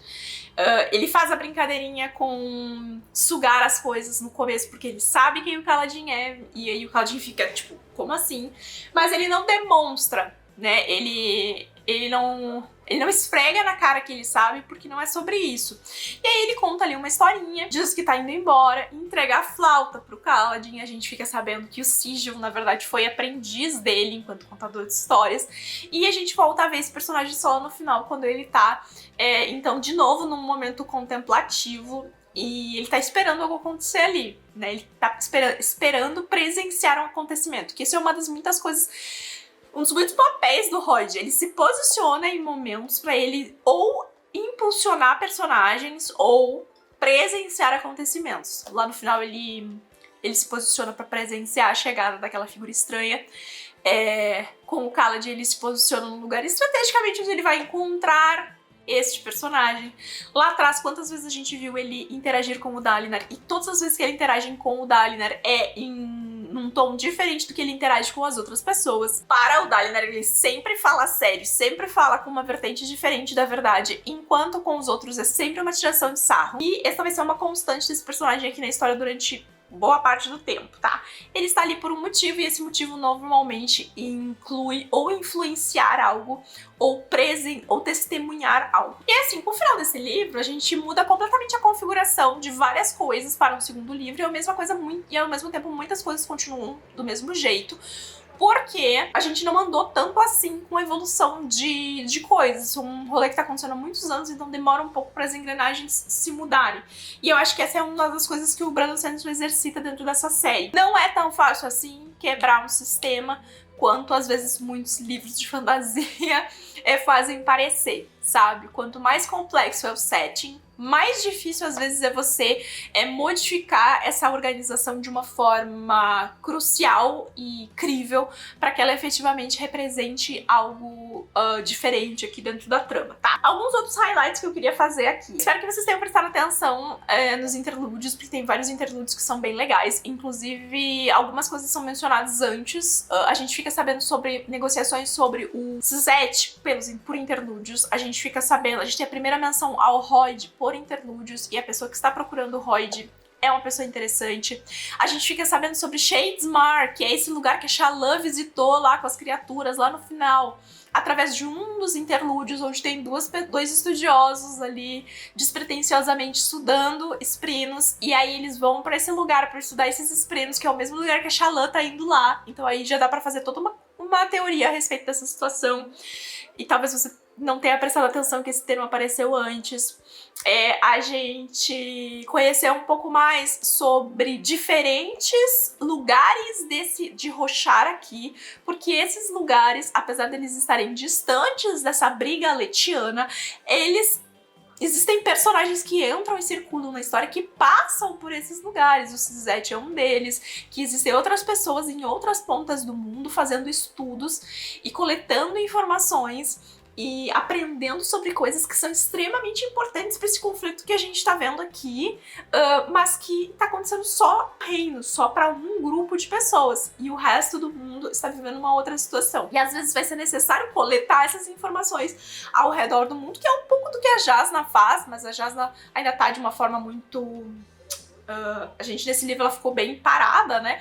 Ele faz a brincadeirinha com sugar as coisas no começo, porque ele sabe quem o Kaladin é, e aí o Kaladin fica tipo, como assim? Mas ele não demonstra, né? Ele não esfrega na cara que ele sabe, porque não é sobre isso. E aí ele conta ali uma historinha, diz que tá indo embora, entrega a flauta pro Kaladin. A gente fica sabendo que o Sigil, na verdade, foi aprendiz dele enquanto contador de histórias. E a gente volta a ver esse personagem só no final, quando ele tá, então, de novo, num momento contemplativo. E ele tá esperando algo acontecer ali, né? Ele tá esperando presenciar um acontecimento. Que isso é uma das muitas coisas... Um dos muitos papéis do Royd. Ele se posiciona em momentos pra ele ou impulsionar personagens ou presenciar acontecimentos. Lá no final ele se posiciona pra presenciar a chegada daquela figura estranha. Com o Kaladin ele se posiciona num lugar estrategicamente onde ele vai encontrar este personagem. Lá atrás, quantas vezes a gente viu ele interagir com o Dalinar, e todas as vezes que ele interage com o Dalinar é num tom diferente do que ele interage com as outras pessoas. Para o Dalinar, ele sempre fala sério, sempre fala com uma vertente diferente da verdade, enquanto com os outros é sempre uma tiração de sarro. E essa vai ser uma constante desse personagem aqui na história durante boa parte do tempo, tá? Ele está ali por um motivo, e esse motivo normalmente inclui ou influenciar algo, ou testemunhar algo. E assim, com o final desse livro, a gente muda completamente a configuração de várias coisas para um segundo livro, e a mesma coisa e ao mesmo tempo muitas coisas continuam do mesmo jeito, porque a gente não andou tanto assim com a evolução de coisas. Isso é um rolê que tá acontecendo há muitos anos, então demora um pouco para as engrenagens se mudarem. E eu acho que essa é uma das coisas que o Brandon Sanderson exercita dentro dessa série. Não é tão fácil assim quebrar um sistema quanto às vezes muitos livros de fantasia fazem parecer, sabe? Quanto mais complexo é o setting, mais difícil às vezes é você modificar essa organização de uma forma crucial e crível para que ela efetivamente represente algo diferente aqui dentro da trama, tá? Alguns outros highlights que eu queria fazer aqui. Espero que vocês tenham prestado atenção nos interlúdios, porque tem vários interlúdios que são bem legais. Inclusive, algumas coisas são mencionadas antes. A gente fica sabendo sobre negociações sobre o Suzette por interlúdios. A gente fica sabendo, a gente tem a primeira menção ao Royd por interlúdios, e a pessoa que está procurando o Royd é uma pessoa interessante. A gente fica sabendo sobre Shadesmar, que é esse lugar que a Shallan visitou lá com as criaturas lá no final, através de um dos interlúdios, onde tem dois estudiosos ali despretensiosamente estudando esprinos, e aí eles vão pra esse lugar pra estudar esses esprinos, que é o mesmo lugar que a Shallan tá indo lá. Então aí já dá pra fazer toda uma teoria a respeito dessa situação, e talvez você não tenha prestado atenção que esse termo apareceu antes. A gente conhecer um pouco mais sobre diferentes lugares de Roshar aqui, porque esses lugares, apesar deles estarem distantes dessa briga letiana, existem personagens que entram e circulam na história que passam por esses lugares. O Suzette é um deles, que existem outras pessoas em outras pontas do mundo fazendo estudos e coletando informações e aprendendo sobre coisas que são extremamente importantes para esse conflito que a gente tá vendo aqui, mas que tá acontecendo só no reino, só para um grupo de pessoas, e o resto do mundo está vivendo uma outra situação. E às vezes vai ser necessário coletar essas informações ao redor do mundo, que é um pouco do que a Jasnah faz, mas a Jasnah ainda tá de uma forma muito A gente, nesse livro, ela ficou bem parada, né?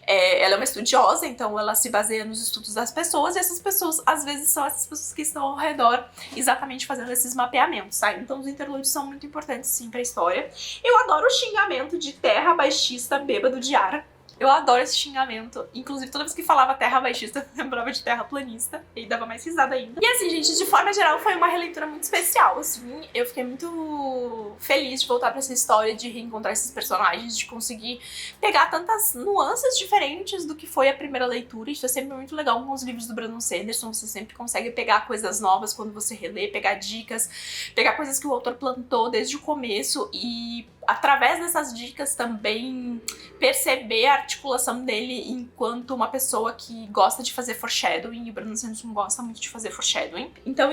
Ela é uma estudiosa, então ela se baseia nos estudos das pessoas, e essas pessoas, às vezes, são essas pessoas que estão ao redor exatamente fazendo esses mapeamentos, tá? Então os interlúdios são muito importantes, sim, pra história. Eu adoro o xingamento de terra baixista bêbado de ar. Eu adoro esse xingamento. Inclusive, toda vez que falava terra baixista, eu lembrava de terra planista. E dava mais risada ainda. E assim, gente, de forma geral, foi uma releitura muito especial, assim. Eu fiquei muito feliz de voltar pra essa história, de reencontrar esses personagens, de conseguir pegar tantas nuances diferentes do que foi a primeira leitura. Isso é sempre muito legal com os livros do Brandon Sanderson. Você sempre consegue pegar coisas novas quando você relê, pegar dicas, pegar coisas que o autor plantou desde o começo e, através dessas dicas, também perceber a articulação dele enquanto uma pessoa que gosta de fazer foreshadowing, e o Brandon Sanderson gosta muito de fazer foreshadowing. Então,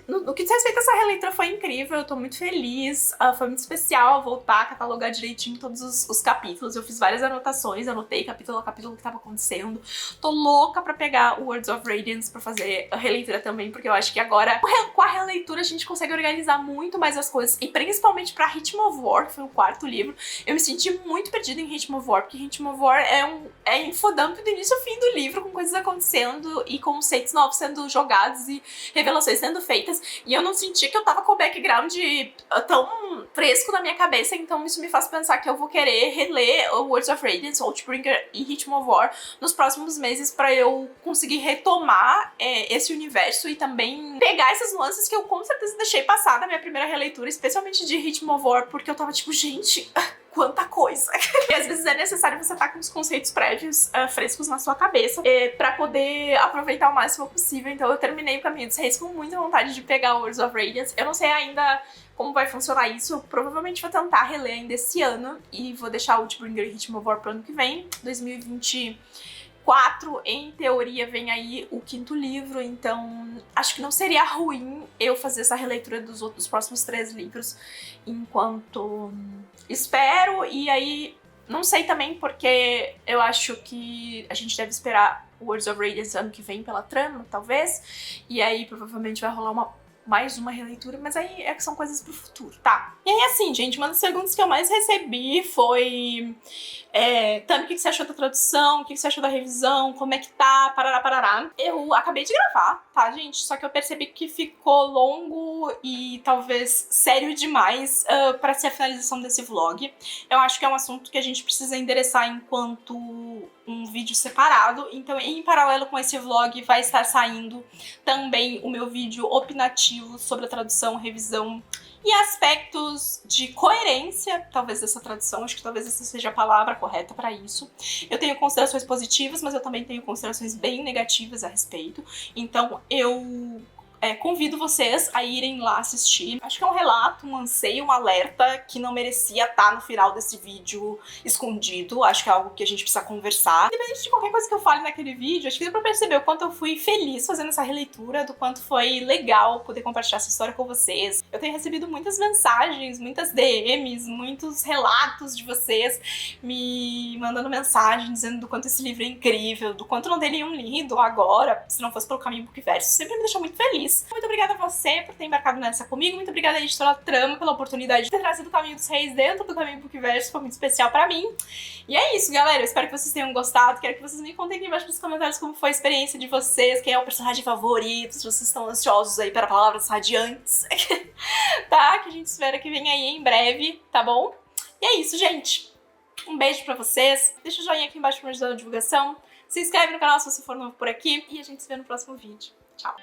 no que diz respeito a essa releitura, foi incrível, eu tô muito feliz, foi muito especial voltar a catalogar direitinho todos os capítulos. Eu fiz várias anotações, anotei capítulo a capítulo o que tava acontecendo. Tô louca pra pegar o Words of Radiance pra fazer a releitura também, porque eu acho que agora, com a releitura, a gente consegue organizar muito mais as coisas, e principalmente pra Rhythm of War, que foi o quarto livro, eu me senti muito perdida em Rhythm of War, porque Rhythm of War é infodump do início ao fim do livro, com coisas acontecendo e conceitos novos sendo jogados e revelações sendo feitas, e eu não senti que eu tava com o background tão fresco na minha cabeça, então isso me faz pensar que eu vou querer reler o Words of Radiance, Oathbringer e Rhythm of War nos próximos meses pra eu conseguir retomar esse universo e também pegar essas nuances que eu com certeza deixei passar na minha primeira releitura, especialmente de Rhythm of War, porque eu tava tipo, gente, quanta coisa. E às vezes é necessário você estar com os conceitos prévios frescos na sua cabeça pra poder aproveitar o máximo possível. Então eu terminei o Caminho dos Reis com muita vontade de pegar o Words of Radiance. Eu não sei ainda como vai funcionar isso, eu provavelmente vou tentar reler ainda esse ano e vou deixar o Oathbringer e Rhythm of War pro ano que vem, 2024, em teoria vem aí o quinto livro, então acho que não seria ruim eu fazer essa releitura dos próximos 3 livros enquanto espero, e aí não sei também porque eu acho que a gente deve esperar o Words of Radiance ano que vem pela trama, talvez, e aí provavelmente vai rolar mais uma releitura, mas aí são coisas pro futuro, tá? E aí assim, gente, uma das perguntas que eu mais recebi foi Tami, o que você achou da tradução? O que você achou da revisão? Como é que tá? Parará, parará. Eu acabei de gravar, tá, gente? Só que eu percebi que ficou longo e talvez sério demais pra ser a finalização desse vlog. Eu acho que é um assunto que a gente precisa endereçar enquanto um vídeo separado. Então, em paralelo com esse vlog, vai estar saindo também o meu vídeo opinativo sobre a tradução, revisão e aspectos de coerência, talvez, dessa tradução. Acho que talvez essa seja a palavra correta para isso. Eu tenho considerações positivas, mas eu também tenho considerações bem negativas a respeito. Então, eu convido vocês a irem lá assistir. Acho que é um relato, um anseio, um alerta que não merecia estar no final desse vídeo escondido. Acho que é algo que a gente precisa conversar. Independente de qualquer coisa que eu fale naquele vídeo, acho que deu pra perceber o quanto eu fui feliz fazendo essa releitura, do quanto foi legal poder compartilhar essa história com vocês. Eu tenho recebido muitas mensagens, muitas DMs, muitos relatos de vocês me mandando mensagem dizendo do quanto esse livro é incrível, do quanto não teriam lido agora, se não fosse pelo Caminho Bookverso. Sempre me deixou muito feliz. Muito obrigada a você por ter embarcado nessa comigo, muito obrigada a Editora Trama pela oportunidade de ter trazido o Caminho dos Reis dentro do Caminho Bookverso, foi muito especial pra mim. E é isso, galera, eu espero que vocês tenham gostado, quero que vocês me contem aqui embaixo nos comentários como foi a experiência de vocês, quem é o personagem favorito, se vocês estão ansiosos aí para palavras radiantes, tá? Que a gente espera que venha aí em breve, tá bom? E é isso, gente. Um beijo pra vocês, deixa o joinha aqui embaixo pra me ajudar na divulgação, se inscreve no canal se você for novo por aqui e a gente se vê no próximo vídeo. Tchau!